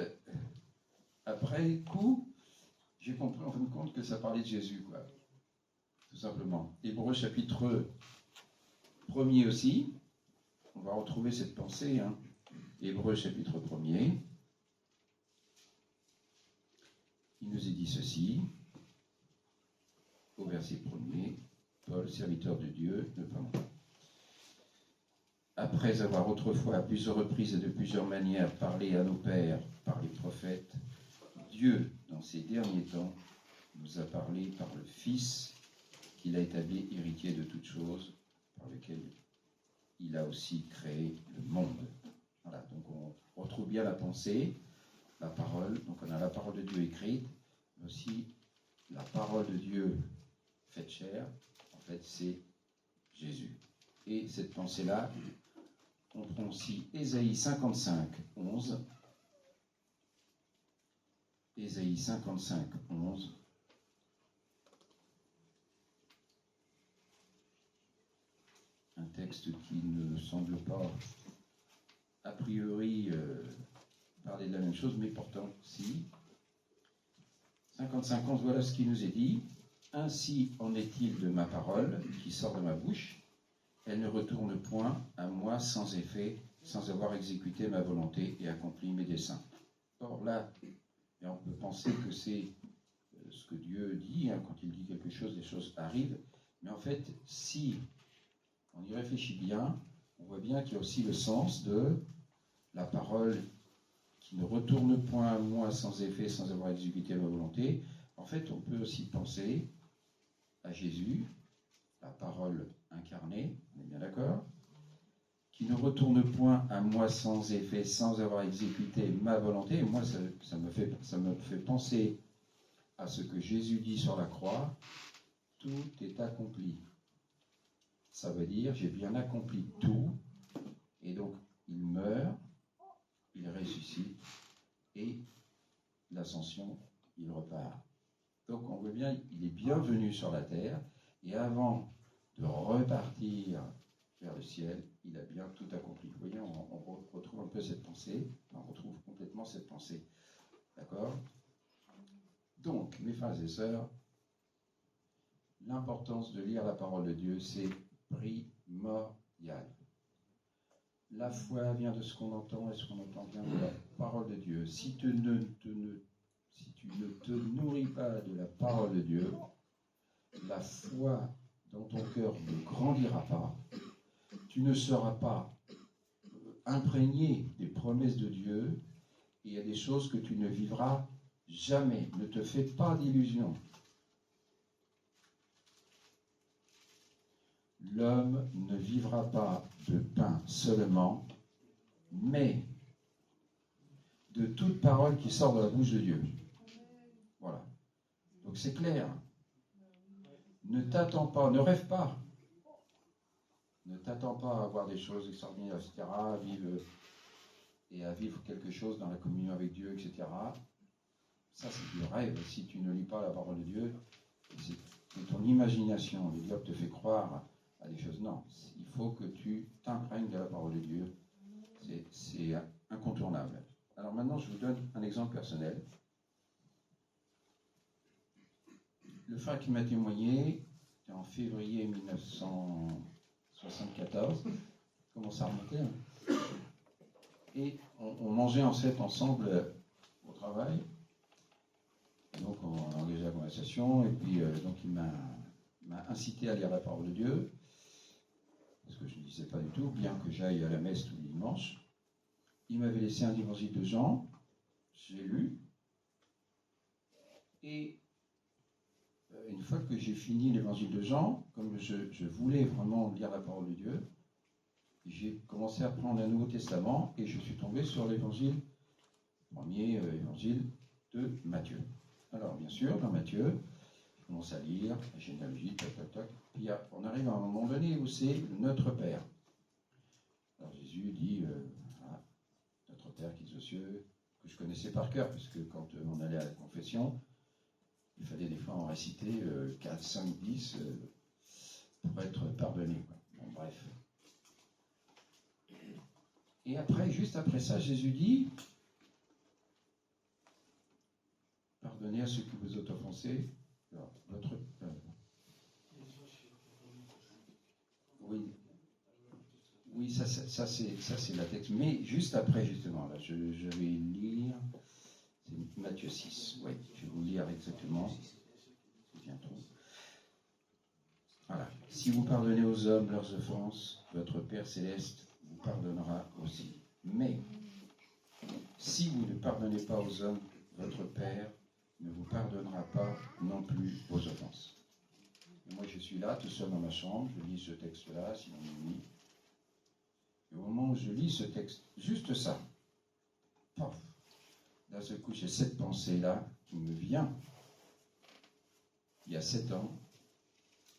après coup, j'ai compris en fin de compte que ça parlait de Jésus, quoi. Tout simplement. Hébreux chapitre 1er aussi, on va retrouver cette pensée, hein. Hébreux chapitre 1er, il nous est dit ceci, au verset 1er, Paul, serviteur de Dieu, ne pas mentir. Après avoir autrefois à plusieurs reprises et de plusieurs manières parlé à nos pères par les prophètes, Dieu, dans ces derniers temps, nous a parlé par le Fils qu'il a établi héritier de toutes choses, par lequel il a aussi créé le monde. Voilà, donc on retrouve bien la pensée, la parole. Donc on a la parole de Dieu écrite, mais aussi la parole de Dieu faite chair. En fait, c'est Jésus. Et cette pensée-là, on prend aussi Ésaïe 55, 11. Ésaïe 55, 11. Un texte qui ne semble pas, a priori, parler de la même chose, mais pourtant, si. 55, 11, voilà ce qui nous est dit. Ainsi en est-il de ma parole qui sort de ma bouche. Elle ne retourne point à moi sans effet, sans avoir exécuté ma volonté et accompli mes desseins. Or là, on peut penser que c'est ce que Dieu dit, hein, quand il dit quelque chose, les choses arrivent. Mais en fait, si on y réfléchit bien, on voit bien qu'il y a aussi le sens de la parole qui ne retourne point à moi sans effet, sans avoir exécuté ma volonté. En fait, on peut aussi penser à Jésus, la parole incarnée, on est bien d'accord, qui ne retourne point à moi sans effet, sans avoir exécuté ma volonté. Et moi, ça me fait penser à ce que Jésus dit sur la croix, tout est accompli. Ça veut dire, j'ai bien accompli tout, et donc il meurt, il ressuscite, et l'ascension, il repart. Donc on voit bien, il est bienvenu sur la terre, et avant de repartir vers le ciel, il a bien tout accompli. Vous voyez, on retrouve un peu cette pensée, on retrouve complètement cette pensée. D'accord? Donc, mes frères et sœurs, l'importance de lire la parole de Dieu, c'est primordial. La foi vient de ce qu'on entend, et ce qu'on entend vient de la parole de Dieu. Si tu ne te nourris pas de la parole de Dieu, la foi dans ton cœur ne grandira pas, tu ne seras pas imprégné des promesses de Dieu, et il y a des choses que tu ne vivras jamais. Ne te fais pas d'illusions. l'homme ne vivra pas de pain seulement, mais de toute parole qui sort de la bouche de Dieu. Voilà. Donc c'est clair. Ne t'attends pas, ne rêve pas. Ne t'attends pas à avoir des choses extraordinaires, etc., à vivre quelque chose dans la communion avec Dieu, etc. Ça, c'est du rêve. Si tu ne lis pas la parole de Dieu, c'est ton imagination. Le diable te fait croire à des choses. Non, il faut que tu t'imprègnes de la parole de Dieu. C'est incontournable. Alors maintenant, je vous donne un exemple personnel. Le frère qui m'a témoigné, c'était en février 1974, commence à remonter, hein. Et on mangeait en fait ensemble au travail. Et donc on a engagé la conversation, et puis donc il m'a incité à lire la parole de Dieu, parce que je ne disais pas du tout, bien que j'aille à la messe tous les dimanches. Il m'avait laissé un évangile de Jean, j'ai lu, et une fois que j'ai fini l'évangile de Jean, comme je voulais vraiment lire la parole de Dieu, j'ai commencé à prendre un Nouveau Testament et je suis tombé sur l'évangile, premier évangile de Matthieu. Alors bien sûr, dans Matthieu, je commence à lire la généalogie, tac, tac, tac, puis on arrive à un moment donné où c'est notre Père. Alors Jésus dit, notre Père qui est aux cieux, que je connaissais par cœur, puisque quand on allait à la confession, il fallait des fois en réciter 4, 5, 10 pour être pardonné, quoi. Bon, bref. Et après, juste après ça, Jésus dit, pardonnez à ceux qui vous ont offensé. Alors, oui, ça c'est la texte. Mais juste après, justement, là, je vais lire. C'est Matthieu 6. Oui, je vais vous lire exactement. C'est bien trop. Voilà. Si vous pardonnez aux hommes leurs offenses, votre Père céleste vous pardonnera aussi. Mais si vous ne pardonnez pas aux hommes, votre Père ne vous pardonnera pas non plus vos offenses. Et moi, je suis là, tout seul dans ma chambre, je lis ce texte-là, si on lit. Et au moment où je lis ce texte, juste ça, paf, d'un seul coup, j'ai cette pensée-là qui me vient. Il y a 7 ans,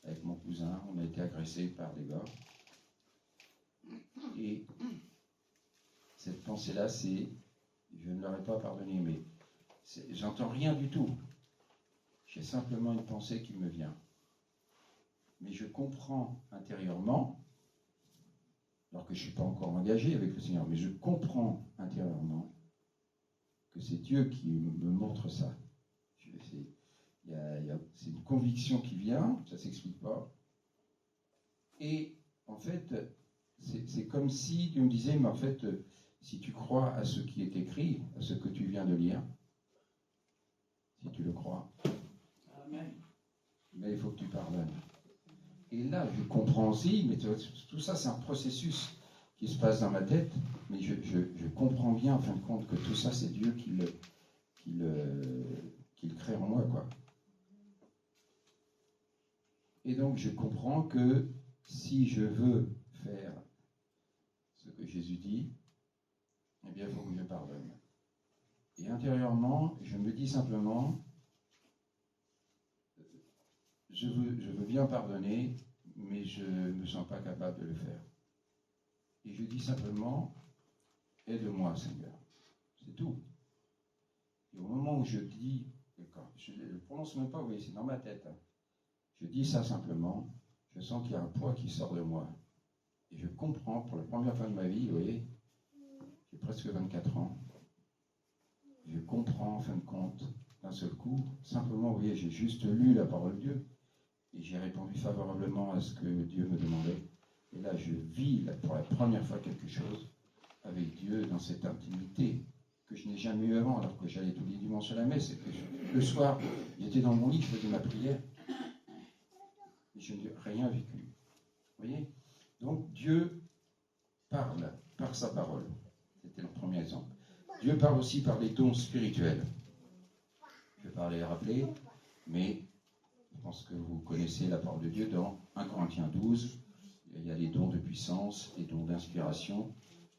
avec mon cousin, on a été agressé par des gars. Et cette pensée-là, c'est, je ne leur ai pas pardonné, mais j'entends rien du tout. J'ai simplement une pensée qui me vient. Mais je comprends intérieurement, alors que je ne suis pas encore engagé avec le Seigneur, mais je comprends intérieurement que c'est Dieu qui me montre ça. C'est une conviction qui vient, ça ne s'explique pas. Et en fait, c'est comme si Dieu me disait, mais en fait, si tu crois à ce qui est écrit, à ce que tu viens de lire, si tu le crois, Amen. mais il faut que tu pardonnes. Et là, je comprends aussi, mais tout ça, c'est un processus qui se passe dans ma tête, mais je comprends bien, en fin de compte, que tout ça, c'est Dieu qui le crée en moi, quoi. Et donc, je comprends que si je veux faire ce que Jésus dit, eh bien, il faut que je pardonne. Et intérieurement, je me dis simplement, je veux bien pardonner, mais je ne me sens pas capable de le faire. Et je dis simplement, aide-moi, Seigneur. C'est tout. Et au moment où je dis, je ne le prononce même pas, vous voyez, c'est dans ma tête. Hein. Je dis ça simplement, je sens qu'il y a un poids qui sort de moi. Et je comprends, pour la première fois de ma vie, vous voyez, j'ai presque 24 ans, je comprends en fin de compte, d'un seul coup, simplement, vous voyez, j'ai juste lu la parole de Dieu, et j'ai répondu favorablement à ce que Dieu me demandait. Et là, je vis pour la première fois quelque chose avec Dieu dans cette intimité que je n'ai jamais eu avant, alors que j'allais tous les dimanches à la messe, et que le soir, j'étais dans mon lit, je faisais ma prière, et je n'ai rien vécu. Vous voyez? Donc, Dieu parle par sa parole. C'était le premier exemple. Dieu parle aussi par les dons spirituels. Je ne vais pas les rappeler, mais je pense que vous connaissez la parole de Dieu dans 1 Corinthiens 12, Il y a les dons de puissance, les dons d'inspiration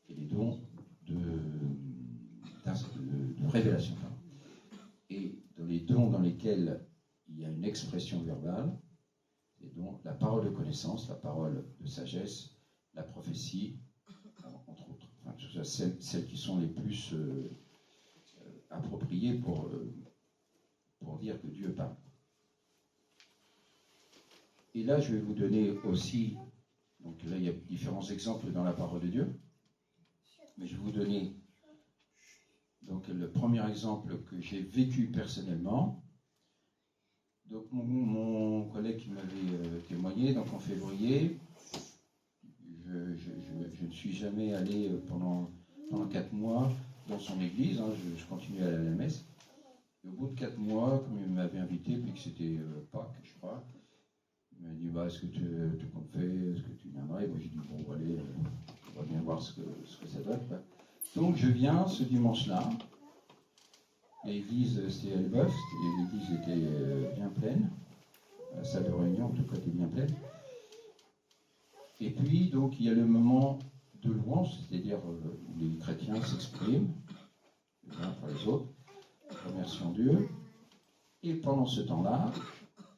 et les dons de révélation. Et dans les dons dans lesquels il y a une expression verbale, et donc la parole de connaissance, la parole de sagesse, la prophétie, entre autres. Enfin, celles qui sont les plus appropriées pour dire que Dieu parle. Et là, je vais vous donner aussi, donc là, il y a différents exemples dans la parole de Dieu, mais je vais vous donner donc le premier exemple que j'ai vécu personnellement. Donc mon collègue qui m'avait témoigné, donc en février, je ne suis jamais allé pendant 4 mois dans son église, hein, je continuais à aller à la messe. Et au bout de 4 mois, comme il m'avait invité, puis que c'était Pâques, je crois, il m'a dit est-ce que tu comptes faire, est-ce que tu viendrais? Et moi j'ai dit bon allez, on va bien voir ce que ça donne. Donc je viens ce dimanche-là. L'église, c'était Elbeuf, l'église était bien pleine, la salle de réunion en tout cas était bien pleine. Et puis, donc, il y a le moment de louange, c'est-à-dire où les chrétiens s'expriment, les uns pour les autres, remerciant Dieu. Et pendant ce temps-là,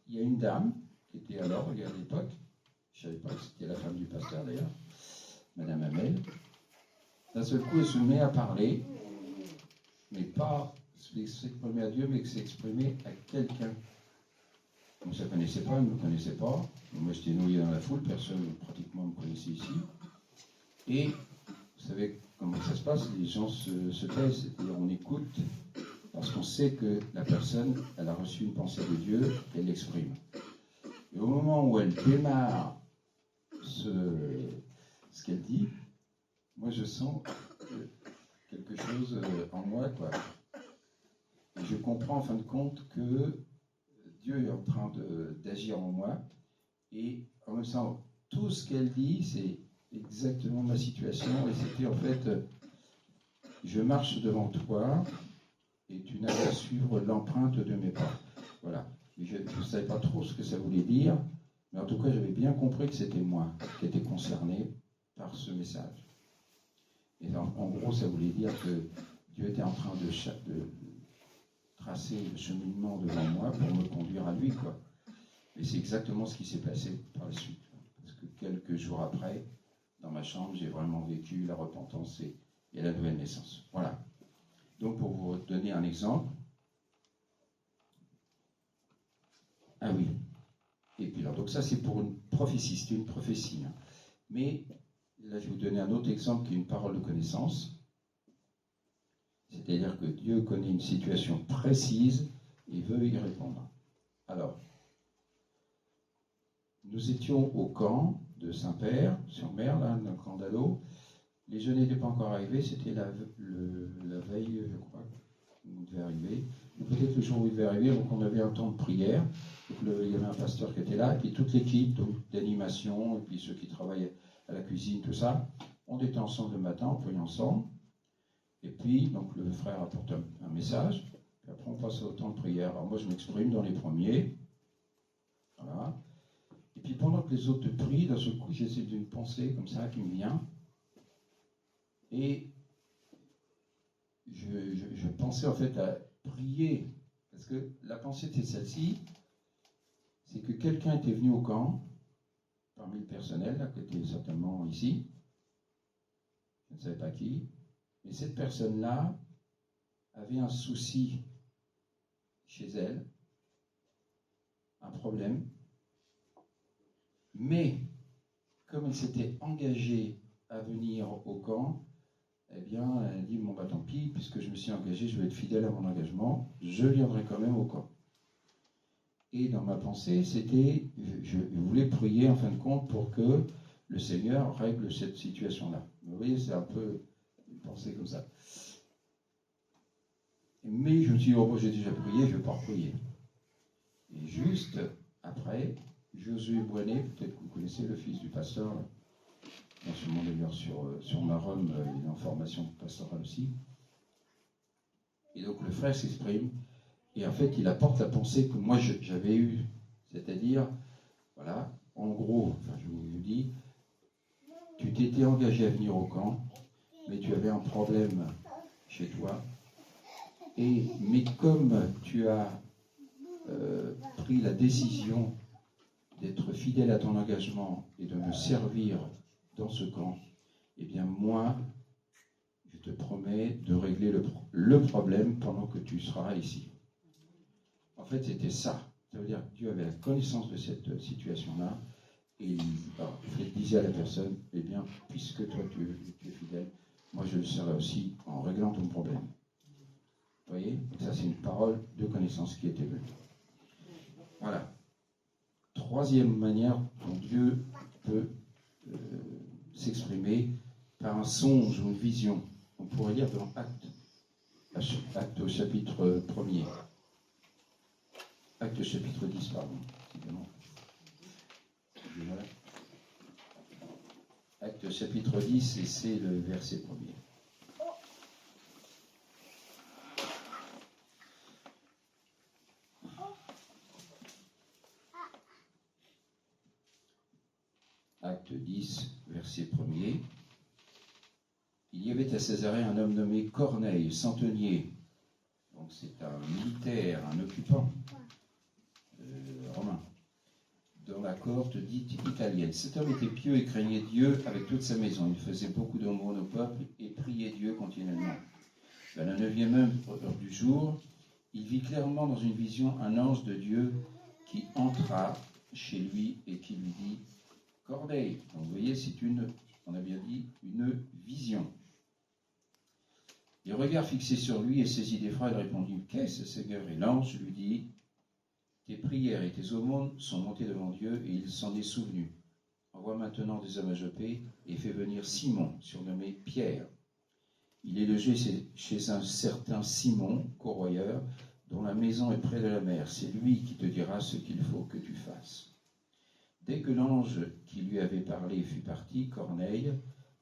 il y a une dame qui était alors, à l'époque, je ne savais pas que c'était la femme du pasteur d'ailleurs, Madame Hamel. D'un seul coup, elle se met à parler, mais pas s'exprimer à Dieu, mais que s'exprimer à quelqu'un. Donc ça ne connaissait pas, elle ne me connaissait pas. Moi j'étais noyé dans la foule, personne pratiquement me connaissait ici. Et vous savez comment ça se passe, les gens se taisent, c'est-à-dire on écoute parce qu'on sait que la personne, elle a reçu une pensée de Dieu, elle l'exprime. Et au moment où elle démarre ce qu'elle dit, moi je sens quelque chose en moi, quoi. Et je comprends en fin de compte que Dieu est en train d'agir en moi. Et en même temps, tout ce qu'elle dit, c'est exactement ma situation. Et c'était en fait, je marche devant toi et tu n'as qu'à suivre l'empreinte de mes pas. Voilà. Et je ne savais pas trop ce que ça voulait dire, mais en tout cas, j'avais bien compris que c'était moi qui étais concerné par ce message. Et en gros, ça voulait dire que Dieu était en train de tracer le cheminement devant moi pour me conduire à lui, quoi. Et c'est exactement ce qui s'est passé par la suite. Parce que quelques jours après, dans ma chambre, j'ai vraiment vécu la repentance et la nouvelle naissance. Voilà. Donc, pour vous donner un exemple. Ah oui. Et puis alors, donc ça, c'est pour une prophétie. C'était une prophétie. Hein. Mais là, je vais vous donner un autre exemple qui est une parole de connaissance. C'est-à-dire que Dieu connaît une situation précise et veut y répondre. Alors, nous étions au camp de Saint-Père, sur mer, là, dans le camp d'Allo. Les jeunes n'étaient pas encore arrivés, c'était la veille, je crois, où ils devaient arriver. Peut-être le jour où ils devaient arriver, donc on avait un temps de prière. Donc il y avait un pasteur qui était là, et puis toute l'équipe d'animation, et puis ceux qui travaillent à la cuisine, tout ça. On était ensemble le matin, on priait ensemble. Et puis, donc le frère apporte un message, puis après on passe au temps de prière. Alors moi je m'exprime dans les premiers, voilà. Et puis pendant que les autres prient, d'un seul coup j'essaie d'une pensée comme ça qui me vient, et je pensais en fait à prier, parce que la pensée était celle-ci, c'est que quelqu'un était venu au camp, parmi le personnel, là, qui était certainement ici, je ne savais pas qui. Et cette personne-là avait un souci chez elle, un problème, mais comme elle s'était engagée à venir au camp, eh bien, elle dit, bon, bah tant pis, puisque je me suis engagé, je vais être fidèle à mon engagement, je viendrai quand même au camp. Et dans ma pensée, c'était, je voulais prier en fin de compte pour que le Seigneur règle cette situation-là. Vous voyez, c'est un peu une pensée comme ça. Mais je me suis dit, oh, moi j'ai déjà prié, je ne vais pas reprier. Et juste après, Josué Boinet, peut-être que vous connaissez le fils du pasteur, en ce moment d'ailleurs sur Marom, il est en formation pastorale aussi. Et donc le frère s'exprime, et en fait il apporte la pensée que moi j'avais eue. C'est-à-dire, voilà, en gros, enfin je vous dis, t'étais engagé à venir au camp, mais tu avais un problème chez toi. Mais comme tu as pris la décision d'être fidèle à ton engagement et de me servir dans ce camp, eh bien moi, je te promets de régler le problème pendant que tu seras ici. En fait, c'était ça. Ça veut dire que Dieu avait la connaissance de cette situation-là, et il disait à la personne, eh bien, puisque toi tu es fidèle, moi je le serai aussi en réglant ton problème. Vous voyez? Et ça, c'est une parole de connaissance qui était venue. Voilà. Troisième manière dont Dieu peut s'exprimer, par un songe ou une vision. On pourrait lire dans Acte au chapitre 1er. Acte chapitre 10, pardon. Voilà. Acte chapitre 10, et c'est le verset 1er. Acte 10, verset 1er. Il y avait à Césarée un homme nommé Corneille, centenier. Donc c'est un militaire, un occupant romain, dans la cohorte dite italienne. Cet homme était pieux et craignait Dieu avec toute sa maison. Il faisait beaucoup d'aumônes au peuple et priait Dieu continuellement. À la 9e heure du jour, il vit clairement dans une vision un ange de Dieu qui entra chez lui et qui lui dit « Corneille ». Donc vous voyez, c'est on a bien dit, une vision. Les regards fixés sur lui et saisi d'effroi, il répondit « Qu'est-ce, Seigneur ?» Et l'ange lui dit « Tes prières et tes aumônes sont montées devant Dieu et il s'en est souvenu. Envoie maintenant des hommes à Jopé et fais venir Simon, surnommé Pierre. Il est logé chez un certain Simon, corroyeur, dont la maison est près de la mer. C'est lui qui te dira ce qu'il faut que tu fasses. » Dès que l'ange qui lui avait parlé fut parti, Corneille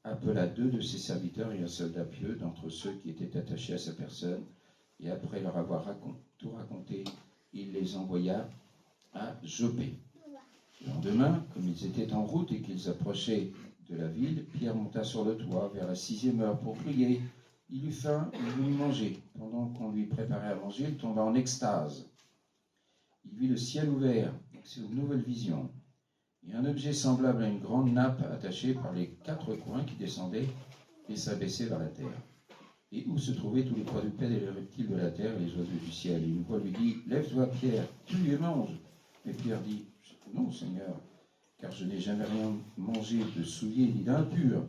appela 2 de ses serviteurs et un soldat pieux d'entre ceux qui étaient attachés à sa personne, et après leur avoir tout raconté, il les envoya à Jopé. Le lendemain, comme ils étaient en route et qu'ils approchaient de la ville, Pierre monta sur le toit vers la 6e heure pour prier. Il eut faim, il voulut manger. Pendant qu'on lui préparait à manger, il tomba en extase. Il vit le ciel ouvert, c'est une nouvelle vision, et un objet semblable à une grande nappe attachée par les 4 coins qui descendait et s'abaissait vers la terre, et où se trouvaient tous les quadrupèdes et les reptiles de la terre et les oiseaux du ciel. Et une voix lui dit « Lève-toi, Pierre, tue et mange ». Mais Pierre dit « Non, Seigneur, car je n'ai jamais rien mangé de souillé ni d'impur. »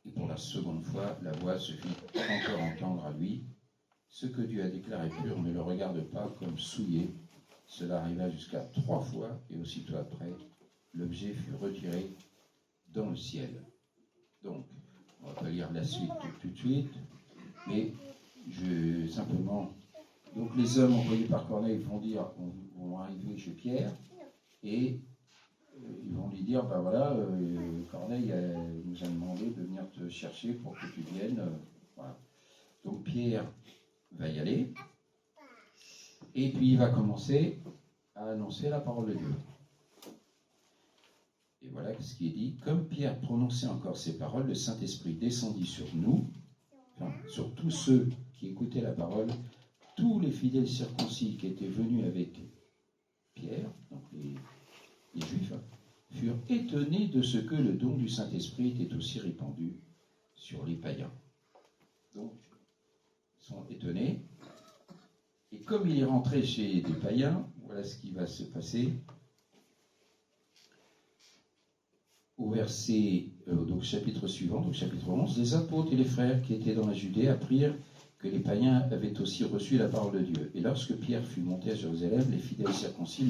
Et pour la seconde fois, la voix se fit encore entendre à lui. « Ce que Dieu a déclaré pur ne le regarde pas comme souillé. » Cela arriva jusqu'à 3 fois, et aussitôt après, l'objet fut retiré dans le ciel. Donc, on va pas lire la suite tout de suite, mais simplement, donc les hommes envoyés par Corneille vont arriver chez Pierre, et ils vont lui dire, ben voilà, Corneille nous a demandé de venir te chercher pour que tu viennes. Voilà. Donc Pierre va y aller. Et puis il va commencer à annoncer la parole de Dieu. Et voilà ce qui est dit. Comme Pierre prononçait encore ces paroles, le Saint-Esprit descendit sur nous, sur tous ceux qui écoutaient la parole. Tous les fidèles circoncis qui étaient venus avec Pierre, donc les Juifs, furent étonnés de ce que le don du Saint-Esprit était aussi répandu sur les païens. Donc, ils sont étonnés. Et comme il est rentré chez des païens, voilà ce qui va se passer. Au verset, donc chapitre suivant, donc chapitre 11, les apôtres et les frères qui étaient dans la Judée apprirent que les païens avaient aussi reçu la parole de Dieu. Et lorsque Pierre fut monté à Jérusalem, les fidèles circoncis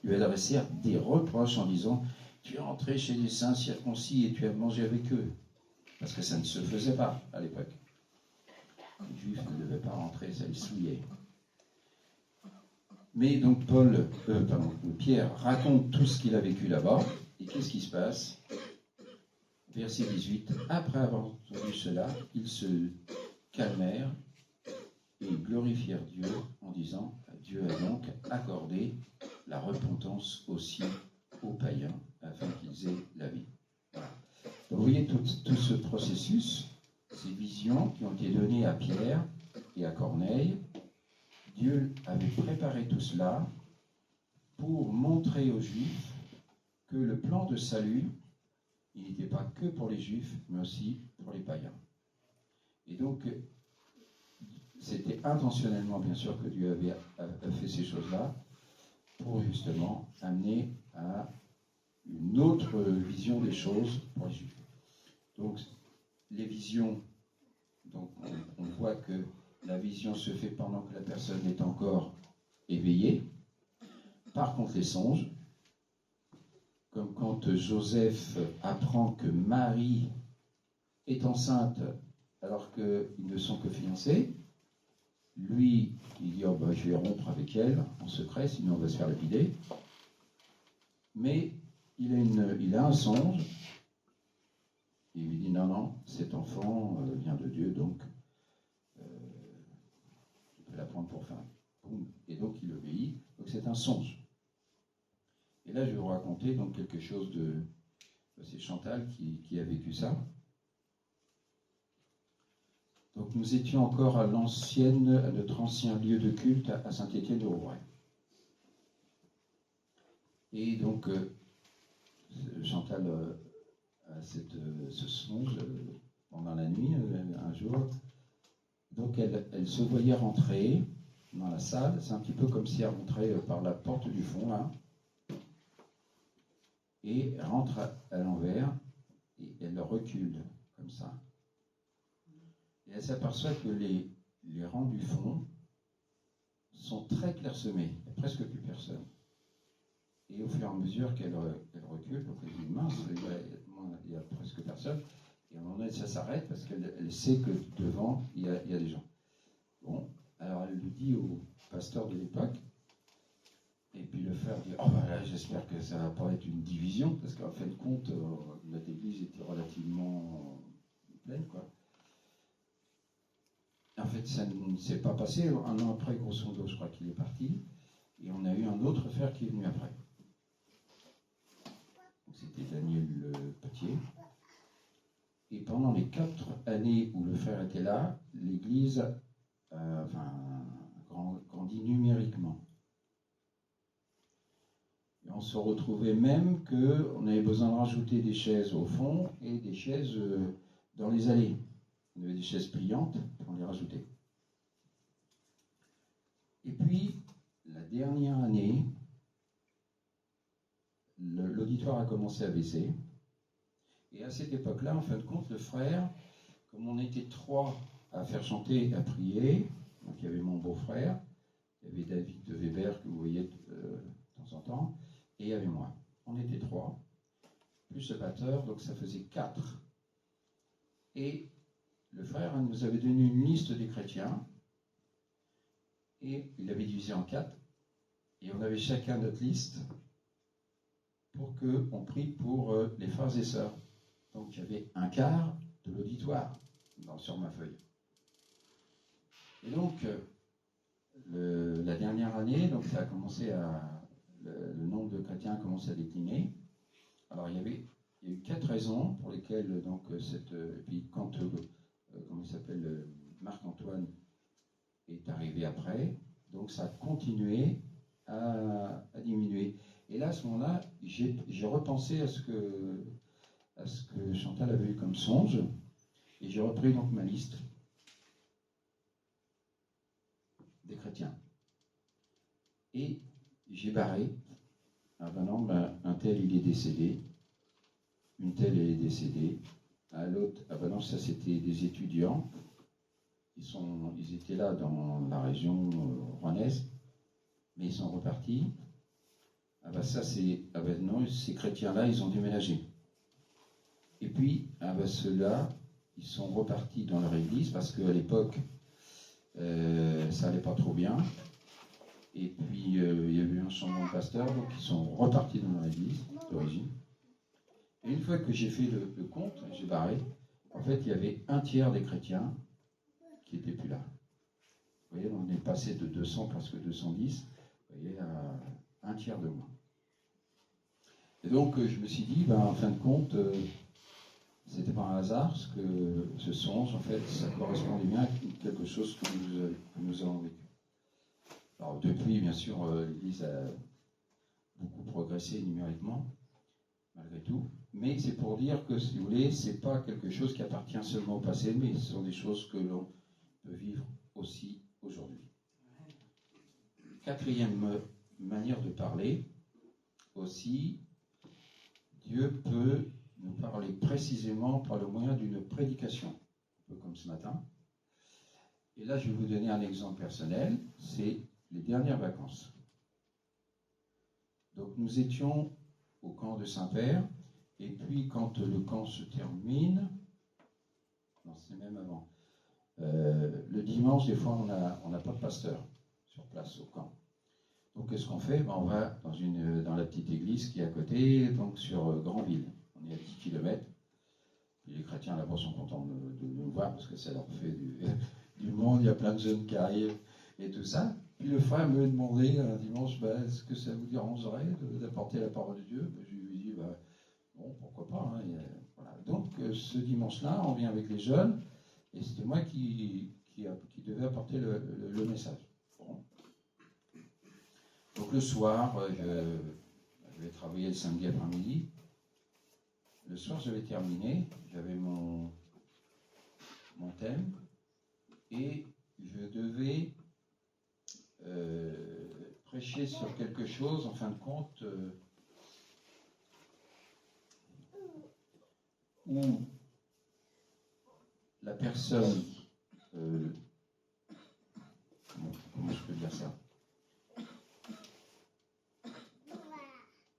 lui adressèrent des reproches en disant « Tu es entré chez les saints circoncis et tu as mangé avec eux. » Parce que ça ne se faisait pas à l'époque. Les Juifs ne devaient pas rentrer, ça les souillait. Mais donc Pierre raconte tout ce qu'il a vécu là-bas. Et qu'est-ce qui se passe? Verset 18. Après avoir entendu cela, ils se calmèrent et glorifièrent Dieu en disant « Dieu a donc accordé la repentance aussi aux païens afin qu'ils aient la vie. » Voilà. Donc, vous voyez tout ce processus, ces visions qui ont été données à Pierre et à Corneille. Dieu avait préparé tout cela pour montrer aux Juifs que le plan de salut, il n'était pas que pour les Juifs, mais aussi pour les païens. Et donc, c'était intentionnellement, bien sûr, que Dieu avait fait ces choses-là pour justement amener à une autre vision des choses pour les Juifs. Donc, les visions, donc on voit que la vision se fait pendant que la personne est encore éveillée. Par contre, les songes, comme quand Joseph apprend que Marie est enceinte alors qu'ils ne sont que fiancés, lui, il dit, oh ben, je vais rompre avec elle en secret, sinon on va se faire lapider. Mais il a un songe, et il lui dit, non, cet enfant vient de Dieu, donc tu peux la prendre pour femme. Et donc il obéit, donc c'est un songe. Et là, je vais vous raconter donc quelque chose de... C'est Chantal qui a vécu ça. Donc nous étions encore à notre ancien lieu de culte à Saint-Étienne-de-Rouvray. Et donc Chantal a ce songe pendant la nuit, un jour. Donc elle se voyait rentrer dans la salle. C'est un petit peu comme si elle rentrait par la porte du fond, là. Et elle rentre à l'envers et elle recule comme ça. Et elle s'aperçoit que les rangs du fond sont très clairsemés, il n'y a presque plus personne. Et au fur et à mesure qu'elle recule, donc elle dit mince, il y a presque personne. Et à un moment donné, ça s'arrête parce qu'elle sait que devant, il y a des gens. Bon, alors elle le dit au pasteur de l'époque. Et puis le frère dit, oh ben là, j'espère que ça ne va pas être une division, parce qu'en fin de compte, notre église était relativement pleine, quoi. En fait, ça ne s'est pas passé. Un an après, grosso modo, je crois qu'il est parti. Et on a eu un autre frère qui est venu après. C'était Daniel Petier. Et pendant les 4 années où le frère était là, l'église grandit numériquement. Et on se retrouvait même qu'on avait besoin de rajouter des chaises au fond et des chaises dans les allées. On avait des chaises pliantes, on les rajoutait. Et puis, la dernière année, l'auditoire a commencé à baisser. Et à cette époque-là, en fin de compte, le frère, comme on était 3 à faire chanter et à prier, donc il y avait mon beau-frère, il y avait David de Weber que vous voyez de temps en temps, et il y avait moi. On était 3, plus le batteur, donc ça faisait 4. Et le frère nous avait donné une liste des chrétiens, et il l'avait divisé en 4, et on avait chacun notre liste pour qu'on prie pour les frères et sœurs. Donc il y avait un quart de l'auditoire sur ma feuille. Et donc, la dernière année, donc ça a commencé le nombre de chrétiens a commencé à décliner. Alors il y a eu 4 raisons pour lesquelles donc et puis quand comment il s'appelle, Marc-Antoine est arrivé après, donc ça a continué à diminuer. Et là, à ce moment-là, j'ai repensé à ce que Chantal avait eu comme songe, et j'ai repris donc ma liste des chrétiens. Et j'ai barré, ah ben non, un tel il est décédé, une telle elle est décédée, à l'autre, ah ben non, ça c'était des étudiants, ils étaient là dans la région rouennaise, mais ils sont repartis. Ah ben ça c'est, ah ben non, ces chrétiens-là, ils ont déménagé. Et puis, ah ben ceux-là, ils sont repartis dans leur église, parce qu'à l'époque, ça allait pas trop bien. Et puis, il y a eu un changement de pasteur, donc ils sont repartis dans leur église d'origine. Et une fois que j'ai fait le compte, j'ai barré, en fait, il y avait un tiers des chrétiens qui n'étaient plus là. Vous voyez, on est passé de 200, presque 210, vous voyez, à un tiers de moins. Et donc, je me suis dit, en fin de compte, c'était pas un hasard, ce que ce songe, en fait, ça correspondait bien à quelque chose que nous avons vécu. Alors depuis, bien sûr, l'Église a beaucoup progressé numériquement, malgré tout, mais c'est pour dire que, si vous voulez, c'est pas quelque chose qui appartient seulement au passé, mais ce sont des choses que l'on peut vivre aussi aujourd'hui. Quatrième manière de parler, aussi, Dieu peut nous parler précisément par le moyen d'une prédication, un peu comme ce matin. Et là, je vais vous donner un exemple personnel, c'est les dernières vacances. Donc nous étions au camp de Saint-Père, et puis quand le camp se termine, non, c'est même avant, le dimanche, des fois, on n'a pas de pasteur sur place au camp. Donc qu'est-ce qu'on fait? On va dans la petite église qui est à côté, donc sur Granville. On est à 10 km. Puis les chrétiens là-bas sont contents de nous voir parce que ça leur fait du monde, il y a plein de jeunes qui arrivent et tout ça. Puis le frère me demandait un dimanche, est-ce que ça vous dérangerait d'apporter la parole de Dieu? Je lui dis, bon, pourquoi pas. Hein, voilà. Donc ce dimanche-là, on vient avec les jeunes et c'était moi qui devais apporter le message. Bon. Donc le soir, je vais travailler le samedi après-midi. Le soir, j'avais terminé, j'avais mon thème et je devais prêcher sur quelque chose, en fin de compte, où la personne, comment je peux dire ça?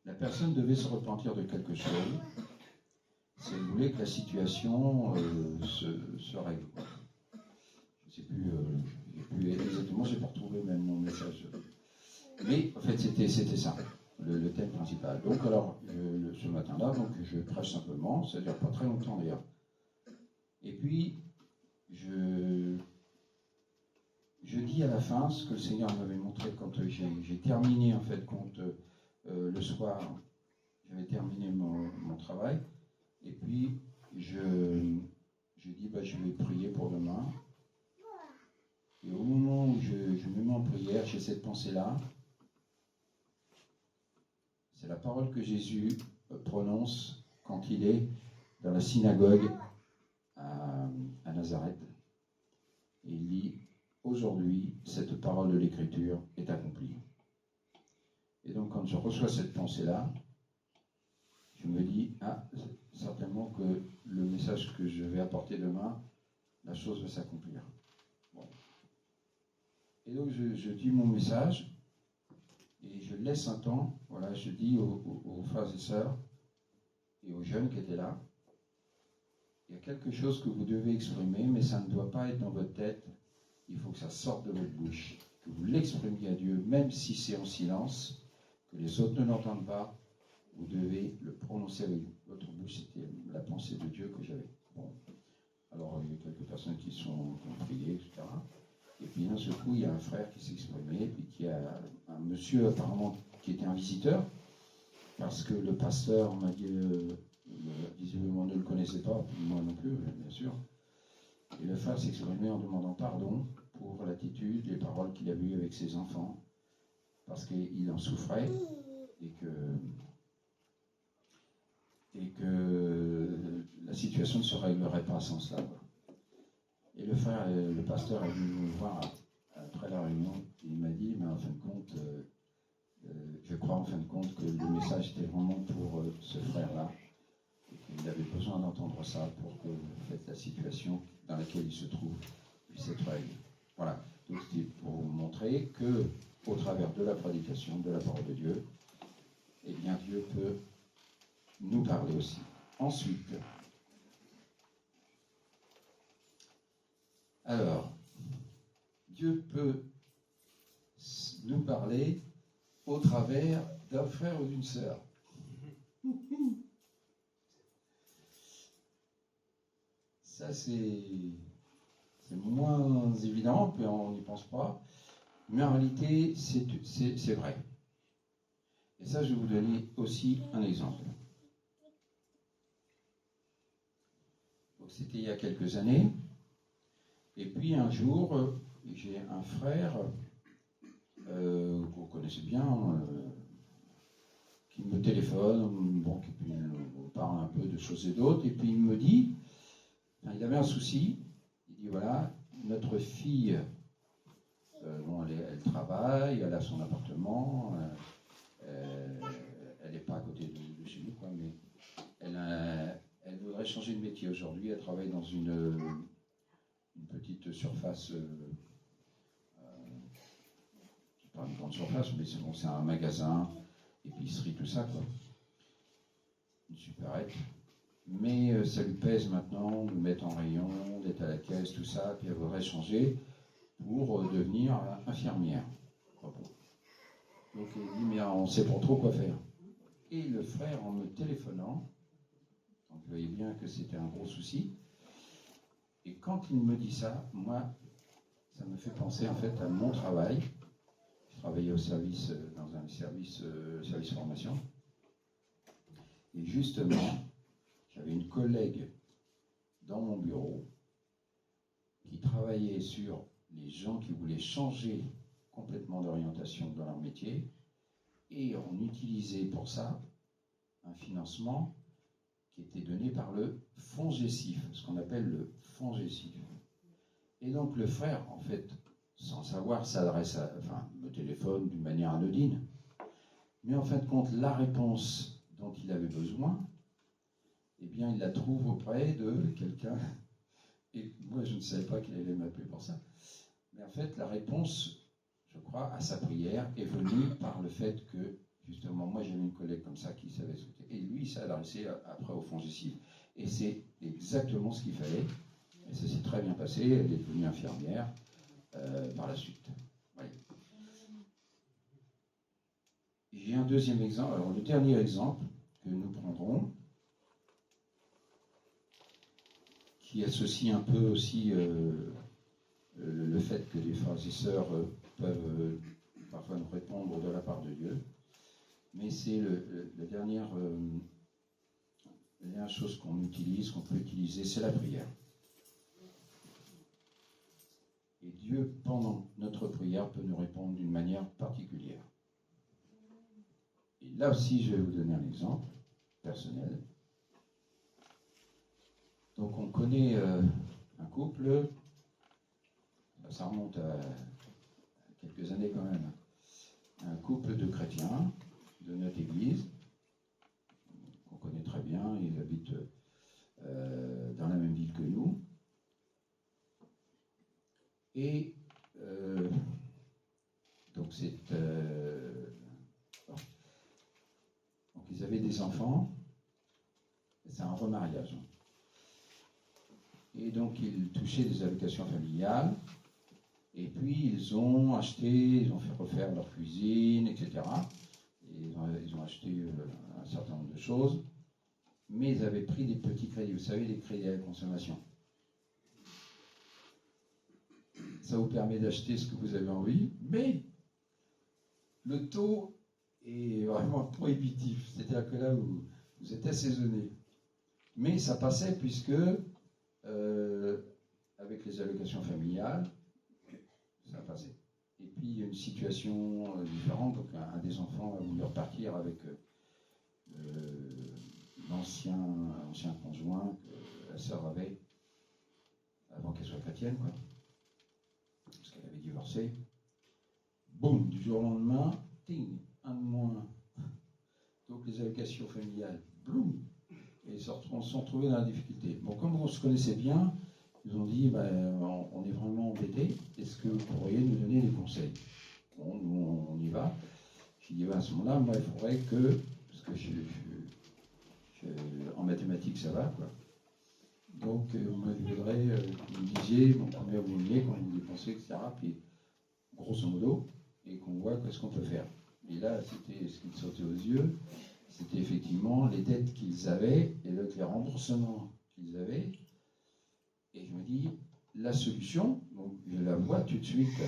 La personne devait se repentir de quelque chose si elle voulait que la situation se règle. Je ne sais plus exactement, je n'ai pas retrouvé même mon message. Mais en fait, c'était ça, le thème principal. Donc alors, ce matin-là, donc, je prêche simplement, ça ne dure pas très longtemps d'ailleurs. Et puis, je dis à la fin ce que le Seigneur m'avait montré quand j'ai terminé, en fait, quand le soir, j'avais terminé mon travail. Et puis, je dis, je vais prier pour demain. Et au moment où je me mets en prière, j'ai cette pensée-là. C'est la parole que Jésus prononce quand il est dans la synagogue à Nazareth. Et il dit, aujourd'hui, cette parole de l'Écriture est accomplie. Et donc, quand je reçois cette pensée-là, je me dis, certainement que le message que je vais apporter demain, la chose va s'accomplir. Bon. Et donc, je dis mon message, et je laisse un temps, voilà, je dis aux frères et sœurs, et aux jeunes qui étaient là, il y a quelque chose que vous devez exprimer, mais ça ne doit pas être dans votre tête, il faut que ça sorte de votre bouche, que vous l'exprimiez à Dieu, même si c'est en silence, que les autres ne l'entendent pas, vous devez le prononcer avec votre bouche. C'était la pensée de Dieu que j'avais. Bon. Alors, il y a quelques personnes qui ont prié, etc. Et puis, d'un seul coup, il y a un frère qui s'est exprimé, puis qui a un monsieur, apparemment, qui était un visiteur, parce que le pasteur m'a dit, visiblement, ne le connaissait pas, moi non plus, bien sûr. Et le frère s'est exprimé en demandant pardon pour l'attitude, les paroles qu'il avait eues avec ses enfants, parce qu'il en souffrait, et que la situation ne se réglerait pas sans cela. Et le pasteur est venu me voir après la réunion, et il m'a dit, mais en fin de compte, je crois en fin de compte que le message était vraiment pour ce frère-là, et qu'il avait besoin d'entendre ça pour que en fait, la situation dans laquelle il se trouve puisse être réglée. Voilà, donc c'était pour vous montrer que, au travers de la prédication, de la parole de Dieu, eh bien Dieu peut nous parler aussi. Ensuite, alors, Dieu peut nous parler au travers d'un frère ou d'une sœur. Ça, c'est moins évident, puis on n'y pense pas, mais en réalité, c'est vrai. Et ça, je vais vous donner aussi un exemple. c'était il y a quelques années. Et puis un jour, j'ai un frère que vous connaissez bien, qui me téléphone, bon, qui on parle un peu de choses et d'autres, et puis il me dit, il avait un souci, il dit voilà, notre fille, bon, elle travaille, elle a son appartement, elle n'est pas à côté de chez nous, quoi, mais elle voudrait changer de métier aujourd'hui, elle travaille dans une petite surface, pas une grande surface, mais c'est bon, c'est un magasin, épicerie, tout ça, quoi. Une supérette. Mais ça lui pèse maintenant de mettre en rayon, d'être à la caisse, tout ça, puis elle voudrait changer pour devenir infirmière. Donc il dit, mais on ne sait pas trop quoi faire. Et le frère, en me téléphonant, donc vous voyez bien que c'était un gros souci, et quand il me dit ça, moi, ça me fait penser en fait à mon travail. Je travaillais au service, dans un service formation. Et justement, j'avais une collègue dans mon bureau qui travaillait sur les gens qui voulaient changer complètement d'orientation dans leur métier. Et on utilisait pour ça un financement qui était donné par le FONGECIF, ce qu'on appelle le FONGECIF. Et donc le frère, en fait, sans savoir, me téléphone d'une manière anodine. Mais en fin de compte, la réponse dont il avait besoin, eh bien, il la trouve auprès de quelqu'un. Et moi, je ne savais pas qu'il allait m'appeler pour ça. Mais en fait, la réponse, je crois, à sa prière est venue par le fait que, justement, moi, j'avais une collègue comme ça qui savait sauter. Et lui, il s'est adressé après au FONGECIF. Et c'est exactement ce qu'il fallait. Et ça s'est très bien passé. Elle est devenue infirmière par la suite. Voyez. J'ai un deuxième exemple. Alors, le dernier exemple que nous prendrons, qui associe un peu aussi le fait que les frères et sœurs peuvent parfois nous répondre de la part de Dieu. Mais c'est la dernière chose qu'on utilise, qu'on peut utiliser, c'est la prière. Et Dieu, pendant notre prière, peut nous répondre d'une manière particulière. Et là aussi, je vais vous donner un exemple personnel. Donc on connaît un couple, ça remonte à quelques années quand même, un couple de chrétiens de notre église, qu'on connaît très bien, ils habitent dans la même ville que nous. Et donc donc ils avaient des enfants, c'est un remariage. Et donc, ils touchaient des allocations familiales. Et puis, ils ont fait refaire leur cuisine, etc. Et ils ont acheté un certain nombre de choses. Mais ils avaient pris des petits crédits. Vous savez, les crédits à la consommation. Ça vous permet d'acheter ce que vous avez envie, mais le taux est vraiment prohibitif. C'est-à-dire que là, vous êtes assaisonné. Mais ça passait puisque... avec les allocations familiales, ça passait. Et puis il y a une situation différente, donc un des enfants a voulu repartir avec l'ancien conjoint que la sœur avait avant qu'elle soit chrétienne, quoi. Parce qu'elle avait divorcé. Boum, du jour au lendemain, ting, un de moins. Donc les allocations familiales, boum, et ils se sont retrouvés dans la difficulté. Bon, comme on se connaissait bien, ils ont dit, on est vraiment embêtés, est-ce que vous pourriez nous donner des conseils? Bon, nous, on y va. J'ai dit, à ce moment-là, moi, il faudrait que, parce que en mathématiques, ça va, quoi. Donc, moi, il faudrait que vous me disiez, combien vous vouliez, combien vous dépensez, etc. Puis, grosso modo, et qu'on voit ce qu'on peut faire. Et là, c'était ce qui me sautait aux yeux, c'était effectivement les dettes qu'ils avaient, et donc les remboursements qu'ils avaient. Et je me dis, la solution, donc je la vois tout de suite.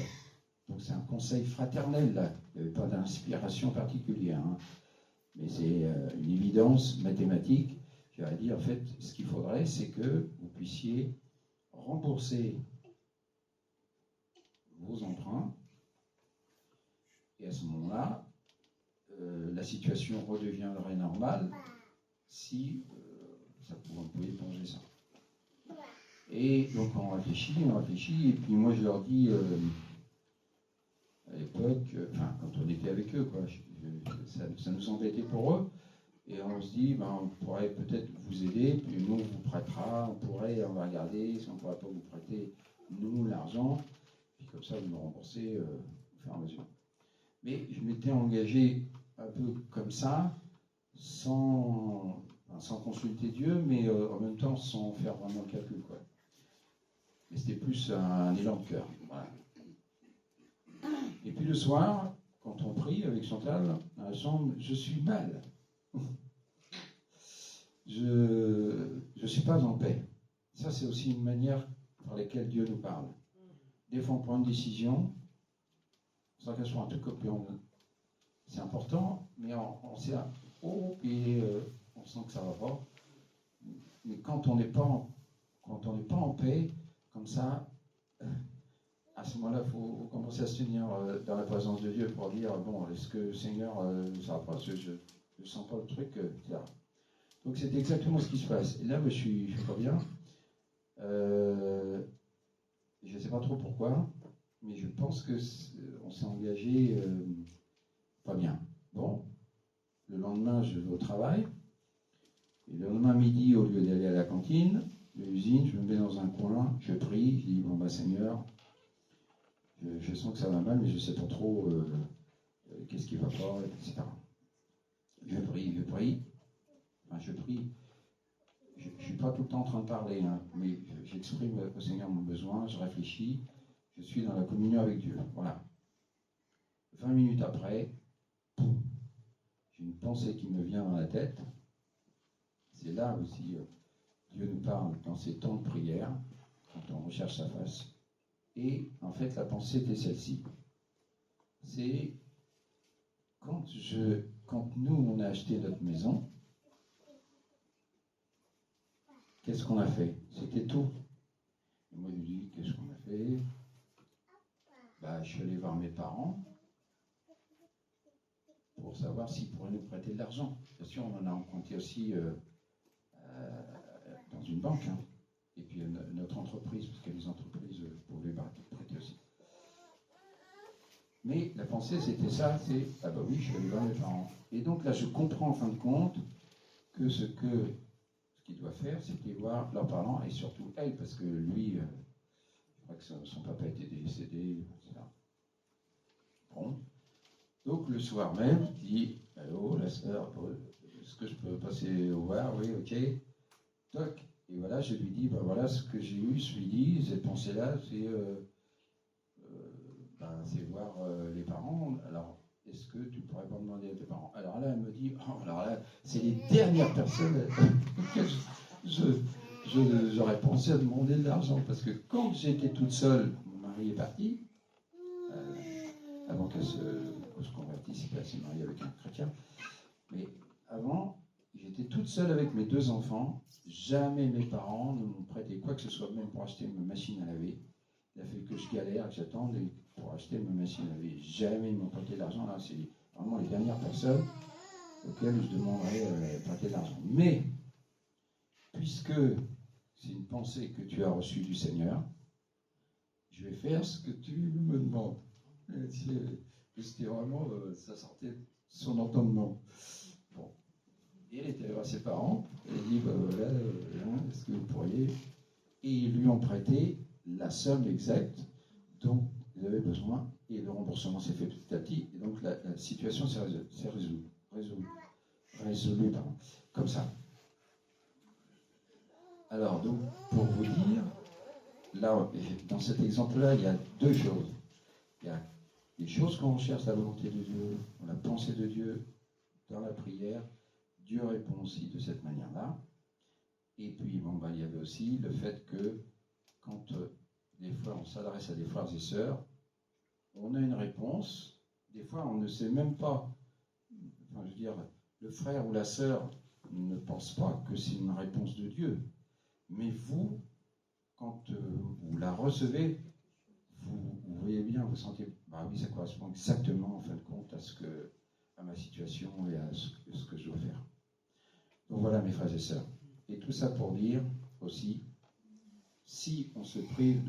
Donc c'est un conseil fraternel, là. Il n'y avait pas d'inspiration particulière. Hein. Mais c'est une évidence mathématique. je leur ai dit, en fait, ce qu'il faudrait, c'est que vous puissiez rembourser vos emprunts. Et à ce moment-là, la situation redeviendrait normale si vous pouvez plonger ça. Et donc on réfléchit, et puis moi je leur dis, à l'époque, quand on était avec eux, quoi, ça nous embêtait pour eux, et on se dit, on pourrait peut-être vous aider, puis nous on vous prêtera, on va regarder si on ne pourrait pas vous prêter, nous, l'argent, puis comme ça vous nous remboursez au fur et à mesure. Mais je m'étais engagé un peu comme ça, sans consulter Dieu, mais en même temps sans faire vraiment le calcul, quoi. Mais c'était plus un élan de cœur. Voilà. Et puis le soir, quand on prie avec Chantal dans la chambre, je suis mal. Je ne suis pas en paix. Ça, c'est aussi une manière par laquelle Dieu nous parle. Des fois, on prend une décision, sans qu'elle soit un truc copié. C'est important, mais on sait et on sent que ça va pas. Mais quand on n'est pas en paix, comme ça, à ce moment-là, il faut commencer à se tenir dans la présence de Dieu pour dire, bon, est-ce que Seigneur, ça va pas, parce que je ne sens pas le truc, etc. Donc c'est exactement ce qui se passe. Et là, je suis pas bien. Je ne sais pas trop pourquoi, mais je pense qu'on s'est engagé pas bien. Bon, le lendemain, je vais au travail. Et le lendemain midi, au lieu d'aller à la cantine de l'usine, je me mets dans un coin, je prie, je dis, bon, Seigneur, je sens que ça va mal, mais je ne sais pas trop qu'est-ce qui va pas, etc. Je prie. Je ne suis pas tout le temps en train de parler, mais j'exprime au Seigneur mon besoin, je réfléchis, je suis dans la communion avec Dieu. Voilà. 20 minutes après, poum, j'ai une pensée qui me vient dans la tête. C'est là aussi, Dieu nous parle dans ces temps de prière, quand on recherche sa face. Et en fait, la pensée était celle-ci. C'est quand nous, on a acheté notre maison, qu'est-ce qu'on a fait? C'était tout. Et moi, je lui dis, qu'est-ce qu'on a fait? Je suis allé voir mes parents pour savoir s'ils pourraient nous prêter de l'argent. Bien sûr, on en a emprunté aussi dans une banque. Et puis notre entreprise, parce que les entreprises pouvaient prêter aussi. Mais la pensée, c'était ça, c'est, oui, je suis allé voir mes parents. Et donc là, je comprends en fin de compte que ce qu'il doit faire, c'était voir leurs parents, et surtout elle, parce que lui, je crois que son papa était décédé, etc. Bon. Donc le soir même, il dit, allô, la sœur, est-ce que je peux passer au voir? Oui, ok. Toc. Et voilà, je lui dis, voilà ce que j'ai eu ce midi, cette pensée-là, c'est voir les parents. Alors, est-ce que tu pourrais pas demander à tes parents? Alors là, elle me dit, alors là, c'est les dernières personnes auxquelles j'aurais pensé à demander de l'argent. Parce que quand j'étais toute seule, mon mari est parti, avant qu'elle se convertisse, qu'elle s'est mariée avec un chrétien. Mais avant, j'étais toute seule avec mes 2 enfants. Jamais mes parents ne m'ont prêté quoi que ce soit, même pour acheter ma machine à laver. Il a fallu que je galère, que j'attende pour acheter ma machine à laver. Jamais ils m'ont prêté de l'argent. Là, c'est vraiment les dernières personnes auxquelles je demanderais de prêter de l'argent. Mais, puisque c'est une pensée que tu as reçue du Seigneur, je vais faire ce que tu me demandes. C'était vraiment, ça sortait de son entendement. Bon. Et elle était à ses parents, elle a dit, voilà, est-ce que vous pourriez... Et ils lui ont prêté la somme exacte dont ils avaient besoin, et le remboursement s'est fait petit à petit, et donc la situation s'est résolue, comme ça. Alors, donc, pour vous dire, là, dans cet exemple-là, il y a 2 choses. Il y a les choses qu'on recherche, la volonté de Dieu, la pensée de Dieu dans la prière. Dieu répond aussi de cette manière-là. Et puis, il y avait aussi le fait que quand des fois on s'adresse à des frères et sœurs, on a une réponse. Des fois, on ne sait même pas. Le frère ou la sœur ne pense pas que c'est une réponse de Dieu. Mais vous, quand vous la recevez, vous voyez bien, vous sentez, bah oui, ça correspond exactement, en fin de compte, à ma situation et à ce que je dois faire. Donc voilà, mes frères et sœurs. Et tout ça pour dire aussi, si on se prive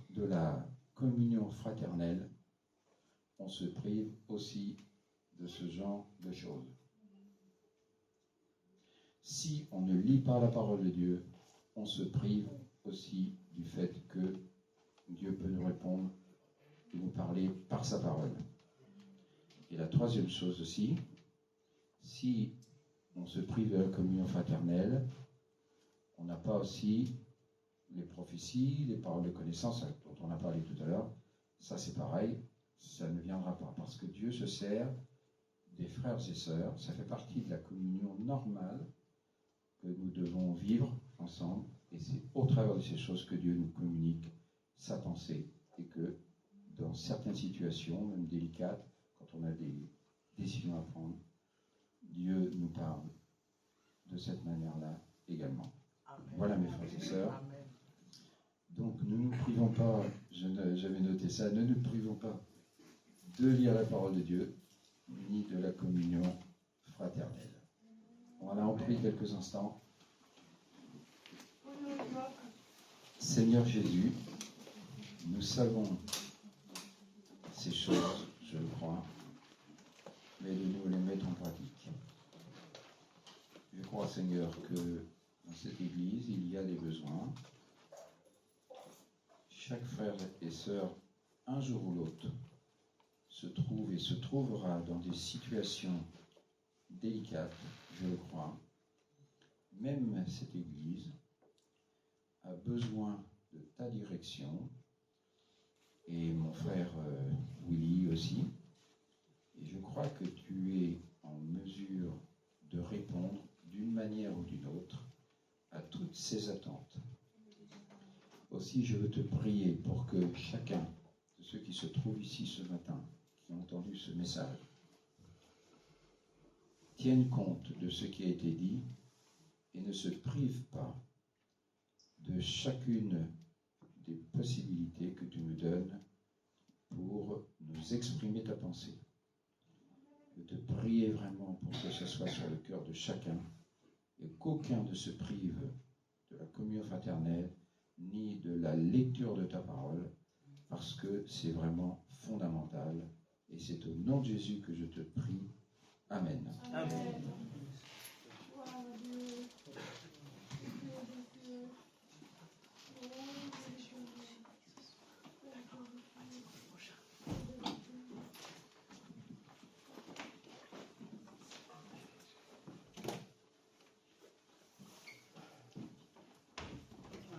de la communion fraternelle, on se prive aussi de ce genre de choses. Si on ne lit pas la parole de Dieu, on se prive aussi du fait que Dieu peut nous répondre et nous parler par sa parole. Et la troisième chose aussi, si on se prive de la communion fraternelle, on n'a pas aussi les prophéties, les paroles de connaissance dont on a parlé tout à l'heure. Ça c'est pareil, ça ne viendra pas parce que Dieu se sert des frères et sœurs, ça fait partie de la communion normale que nous devons vivre ensemble et c'est au travers de ces choses que Dieu nous communique sa pensée et que dans certaines situations, même délicates, quand on a des décisions à prendre, Dieu nous parle de cette manière-là également. Amen. Voilà mes frères et sœurs. Amen. Donc ne nous privons pas, j'avais noté ça, ne nous privons pas de lire la parole de Dieu, ni de la communion fraternelle. Voilà, on prie quelques instants. Seigneur Jésus, nous savons ces choses, je le crois, mais de nous les mettre en pratique. Je crois, Seigneur, que dans cette Église, il y a des besoins. Chaque frère et sœur, un jour ou l'autre, se trouve et se trouvera dans des situations délicates, je le crois. Même cette Église a besoin de ta direction, et mon frère Willy aussi. Et je crois que tu es en mesure de répondre d'une manière ou d'une autre à toutes ces attentes. Aussi, je veux te prier pour que chacun de ceux qui se trouvent ici ce matin, qui ont entendu ce message, tienne compte de ce qui a été dit et ne se prive pas de chacune des possibilités que tu nous donnes pour nous exprimer ta pensée. Je veux te prier vraiment pour que ce soit sur le cœur de chacun et qu'aucun ne se prive de la communion fraternelle ni de la lecture de ta parole, parce que c'est vraiment fondamental. Et c'est au nom de Jésus que je te prie. Amen. Amen.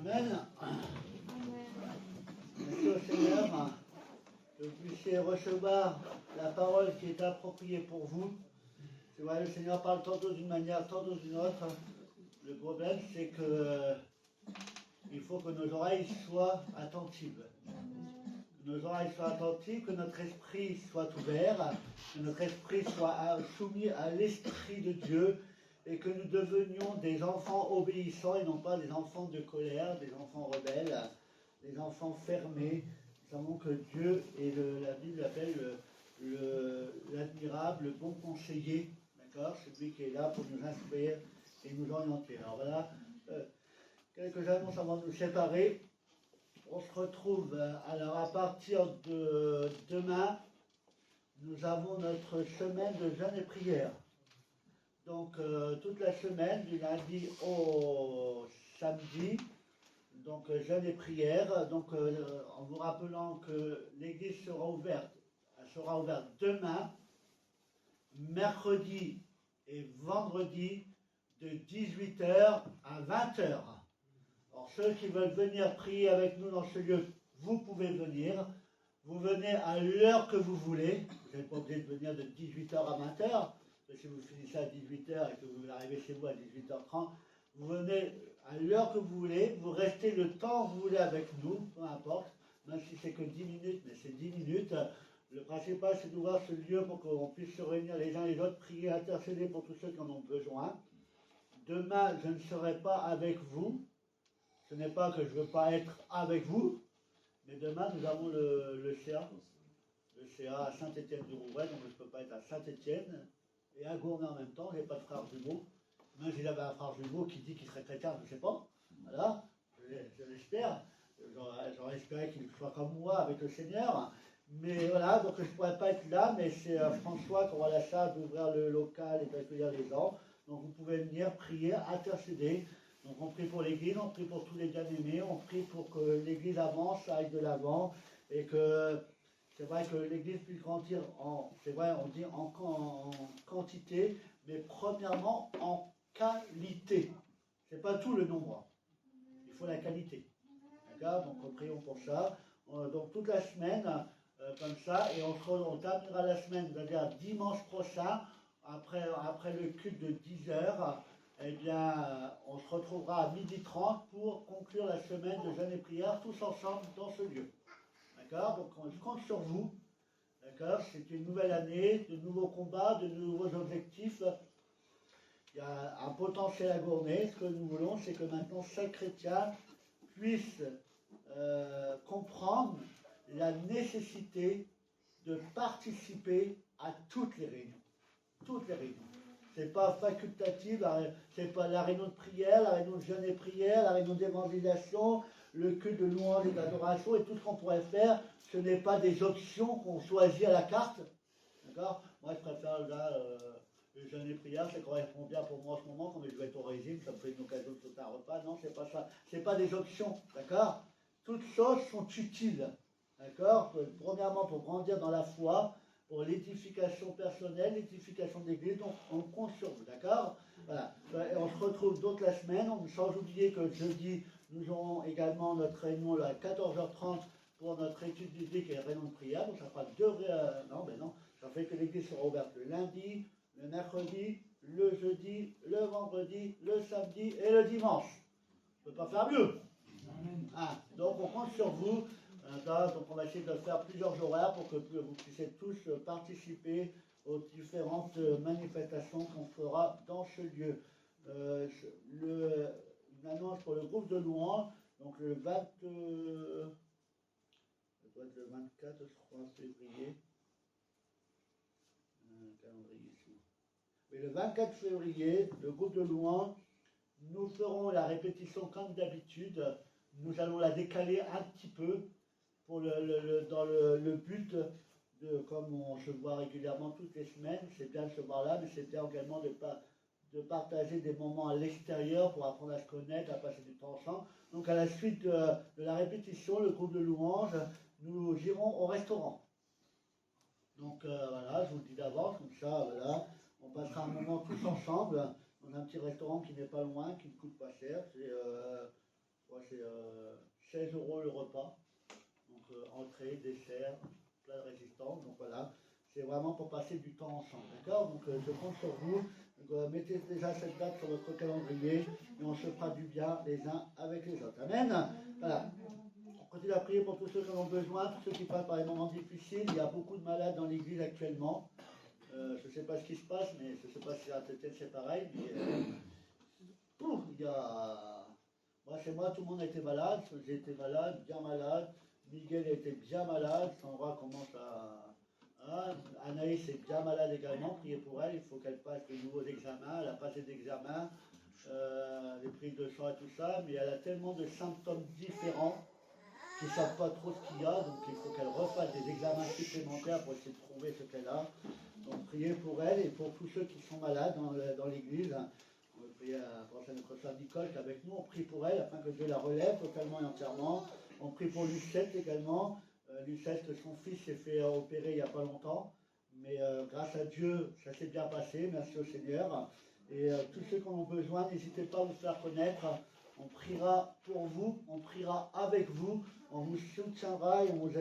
Amen. Merci au Seigneur que vous puissiez recevoir la parole qui est appropriée pour vous. Tu vois, le Seigneur parle tantôt d'une manière, tantôt d'une autre. Le problème, c'est que il faut que nos oreilles soient attentives. Que nos oreilles soient attentives, que notre esprit soit ouvert, que notre esprit soit soumis à l'Esprit de Dieu et que nous devenions des enfants obéissants et non pas des enfants de colère, des enfants rebelles, des enfants fermés. Nous savons que Dieu est la Bible l'appelle l'admirable, le bon conseiller, d'accord, celui qui est là pour nous instruire et nous orienter. Alors voilà, quelques annonces avant de nous séparer. On se retrouve alors à partir de demain, nous avons notre semaine de jeûne et prière. Donc toute la semaine, du lundi au samedi, donc jeûne et prière. Donc en vous rappelant que l'église sera ouverte demain, mercredi et vendredi de 18h à 20h. Alors ceux qui veulent venir prier avec nous dans ce lieu, vous pouvez venir. Vous venez à l'heure que vous voulez. Vous n'êtes pas obligé de venir de 18h à 20h. Si vous finissez à 18h et que vous arrivez chez vous à 18h30, vous venez à l'heure que vous voulez, vous restez le temps que vous voulez avec nous, peu importe, même si c'est que 10 minutes, mais c'est 10 minutes. Le principal, c'est d'ouvrir ce lieu pour qu'on puisse se réunir les uns les autres, prier, intercéder pour tous ceux qui en ont besoin. demain, je ne serai pas avec vous. Ce n'est pas que je ne veux pas être avec vous, mais demain, nous avons le CA. Le CA à Saint-Étienne-du-Rouvray, donc je ne peux pas être à Saint-Étienne et à Gournay en même temps. Je n'ai pas de frère jumeau. Même si j'avais un frère jumeau qui dit qu'il serait chrétien, je ne sais pas. Voilà, je l'espère. J'aurais espéré qu'il soit comme moi avec le Seigneur. Mais voilà, donc je ne pourrais pas être là, mais c'est François qui aura la charge d'ouvrir le local et d'accueillir les gens. Donc vous pouvez venir prier, intercéder. Donc on prie pour l'Église, on prie pour tous les bien-aimés, on prie pour que l'Église avance, aille de l'avant, et que c'est vrai que l'Église puisse grandir c'est vrai, on dit en quantité, mais premièrement en qualité. C'est pas tout le nombre, il faut la qualité. D'accord? Donc prions pour ça. Donc toute la semaine, comme ça, et on terminera la semaine, c'est-à-dire dimanche prochain, après le culte de 10h, eh bien, on se retrouvera à 12h30 pour conclure la semaine de jeûne et prière tous ensemble dans ce lieu. D'accord? Donc je compte sur vous. D'accord? C'est une nouvelle année, de nouveaux combats, de nouveaux objectifs. Il y a un potentiel à Gournay. Ce que nous voulons, c'est que maintenant chaque chrétien puisse comprendre la nécessité de participer à toutes les réunions. Toutes les réunions. C'est pas facultatif, c'est pas la réunion de prière, la réunion de jeûne et prière, la réunion d'évangélisation, le culte de louange et d'adoration et tout ce qu'on pourrait faire, ce n'est pas des options qu'on choisit à la carte. D'accord? Moi je préfère là, le jeûne et prière, ça correspond bien pour moi en ce moment, comme je vais être au régime, ça me fait une occasion de sauter un repas. Non, c'est pas ça. C'est pas des options, d'accord? Toutes choses sont utiles. D'accord? Premièrement pour grandir dans la foi, pour l'édification personnelle, l'édification de l'Église, donc on compte sur vous, d'accord? Voilà. Et on se retrouve d'autres la semaine, sans oublier que jeudi, nous aurons également notre réunion à 14h30 pour notre étude biblique et réunion de prière, donc ça fera ça fait que l'Église sera ouverte le lundi, le mercredi, le jeudi, le vendredi, le samedi et le dimanche. On ne peut pas faire mieux. Ah, donc on compte sur vous. Donc on va essayer de faire plusieurs horaires pour que vous puissiez tous participer aux différentes manifestations qu'on fera dans ce lieu. Une annonce pour le groupe de louanges, donc le 24, je crois, février. Calendrier ici. Mais le 24 février, le groupe de louanges, nous ferons la répétition comme d'habitude. Nous allons la décaler un petit peu pour dans le but de, comme on se voit régulièrement toutes les semaines, c'est bien de se voir là, mais c'est bien également de partager des moments à l'extérieur pour apprendre à se connaître, à passer du temps ensemble. Donc à la suite de la répétition, le groupe de louanges, nous irons au restaurant. Donc voilà, je vous le dis d'avance, comme ça, voilà, on passera un moment tous ensemble dans un petit restaurant qui n'est pas loin, qui ne coûte pas cher. C'est 16 € le repas. Donc entrée, dessert, plat de résistance. Donc voilà, c'est vraiment pour passer du temps ensemble. D'accord? Donc je compte sur vous. Donc, mettez déjà cette date sur votre calendrier et on se fera du bien les uns avec les autres. Amen. Voilà. On continue à prier pour tous ceux qui en ont besoin, tous ceux qui passent par des moments difficiles. Il y a beaucoup de malades dans l'église actuellement. Je ne sais pas ce qui se passe, mais je ne sais pas si à peut-être c'est pareil. Mais il y a... Moi, chez moi, tout le monde a été malade. J'ai été malade, bien malade. Miguel était bien malade. Sandra commence à... Anaïs est bien malade également. Priez pour elle. Il faut qu'elle passe de nouveaux examens. Elle a passé d'examens, les prises de sang et tout ça. Mais elle a tellement de symptômes différents qu'ils ne savent pas trop ce qu'il y a. Donc, il faut qu'elle refasse des examens supplémentaires pour essayer de trouver ce qu'elle a. Donc, priez pour elle et pour tous ceux qui sont malades dans l'église. On va prier pour notre sœur Nicole qui est avec nous. On prie pour elle afin que Dieu la relève totalement et entièrement. On prie pour Lucette également. Lucette, son fils s'est fait opérer il n'y a pas longtemps. Mais grâce à Dieu, ça s'est bien passé. Merci au Seigneur. Et tous ceux qui en ont besoin, n'hésitez pas à vous faire connaître. On priera pour vous, on priera avec vous. On vous soutiendra et on vous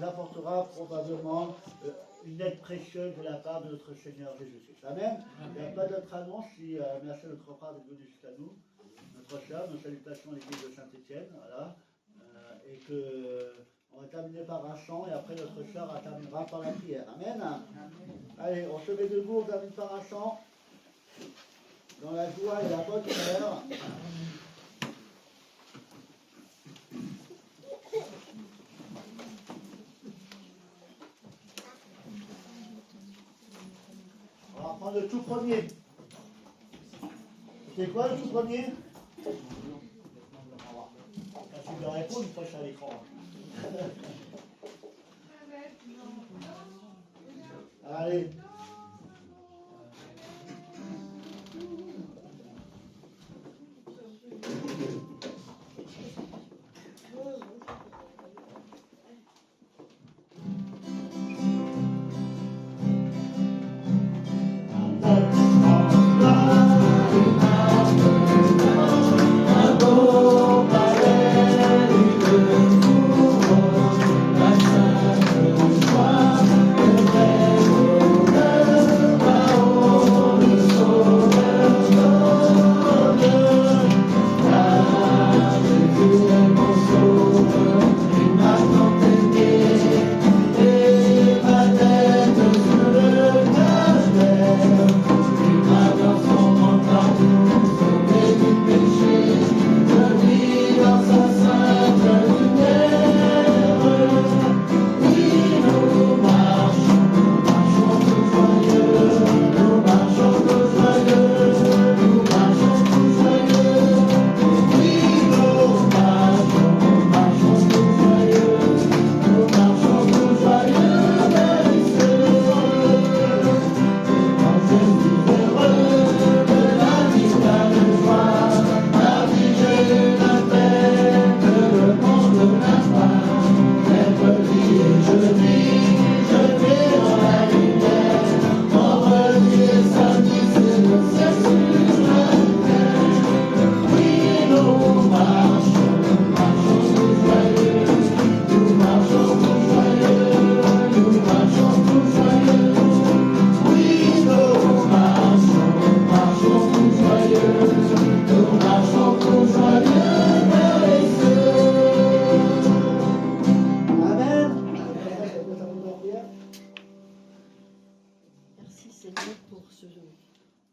apportera probablement une aide précieuse de la part de notre Seigneur Jésus-Christ. Amen. Il n'y a pas d'autre annonce. Merci à notre frère d'être venu jusqu'à nous. Notre sœur, nos salutations à l'église de Saint-Étienne. Voilà. Et on va terminer par un chant et après notre sœur terminera par la prière. Amen. Allez, on se met debout, on termine par un chant. dans la joie et la bonne humeur. On va prendre le tout premier. C'est quoi le tout premier? Je vais répondre une fois que je suis à l'écran. Allez.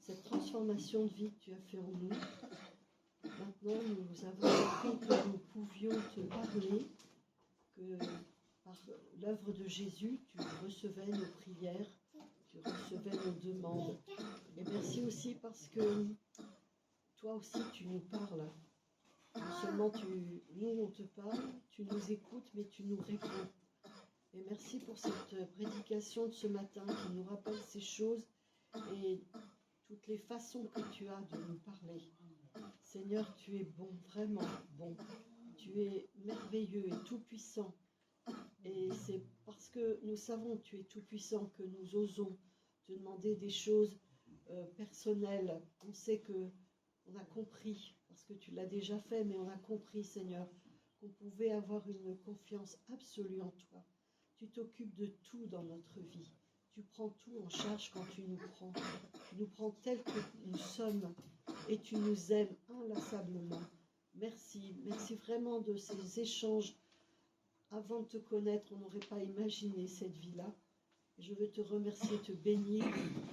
cette transformation de vie que tu as fait en nous. Maintenant, nous avons appris que nous pouvions te parler, que par l'œuvre de Jésus, tu recevais nos prières, tu recevais nos demandes. Et merci aussi parce que toi aussi, tu nous parles. Non seulement nous, on te parle, tu nous écoutes, mais tu nous réponds. Et merci pour cette prédication de ce matin qui nous rappelle ces choses et toutes les façons que tu as de nous parler. Seigneur, tu es bon, vraiment bon. Tu es merveilleux et tout-puissant. Et c'est parce que nous savons que tu es tout-puissant que nous osons te demander des choses personnelles. On sait qu'on a compris, parce que tu l'as déjà fait, mais on a compris, Seigneur, qu'on pouvait avoir une confiance absolue en toi. Tu t'occupes de tout dans notre vie. Tu prends tout en charge quand tu nous prends. Tu nous prends tels que nous sommes et tu nous aimes inlassablement. Merci, merci vraiment de ces échanges. Avant de te connaître, on n'aurait pas imaginé cette vie-là. Je veux te remercier, te bénir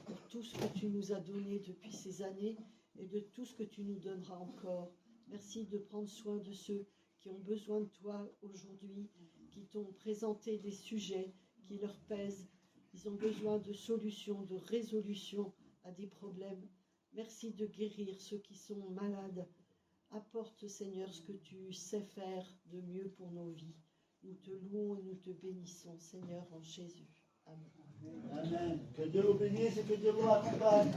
pour tout ce que tu nous as donné depuis ces années et de tout ce que tu nous donneras encore. Merci de prendre soin de ceux qui ont besoin de toi aujourd'hui, qui t'ont présenté des sujets qui leur pèsent. Ils ont besoin de solutions, de résolutions à des problèmes. Merci de guérir ceux qui sont malades. Apporte, Seigneur, ce que tu sais faire de mieux pour nos vies. Nous te louons et nous te bénissons, Seigneur, en Jésus. Amen. Amen. Que Dieu vous bénisse et que Dieu vous accompagne.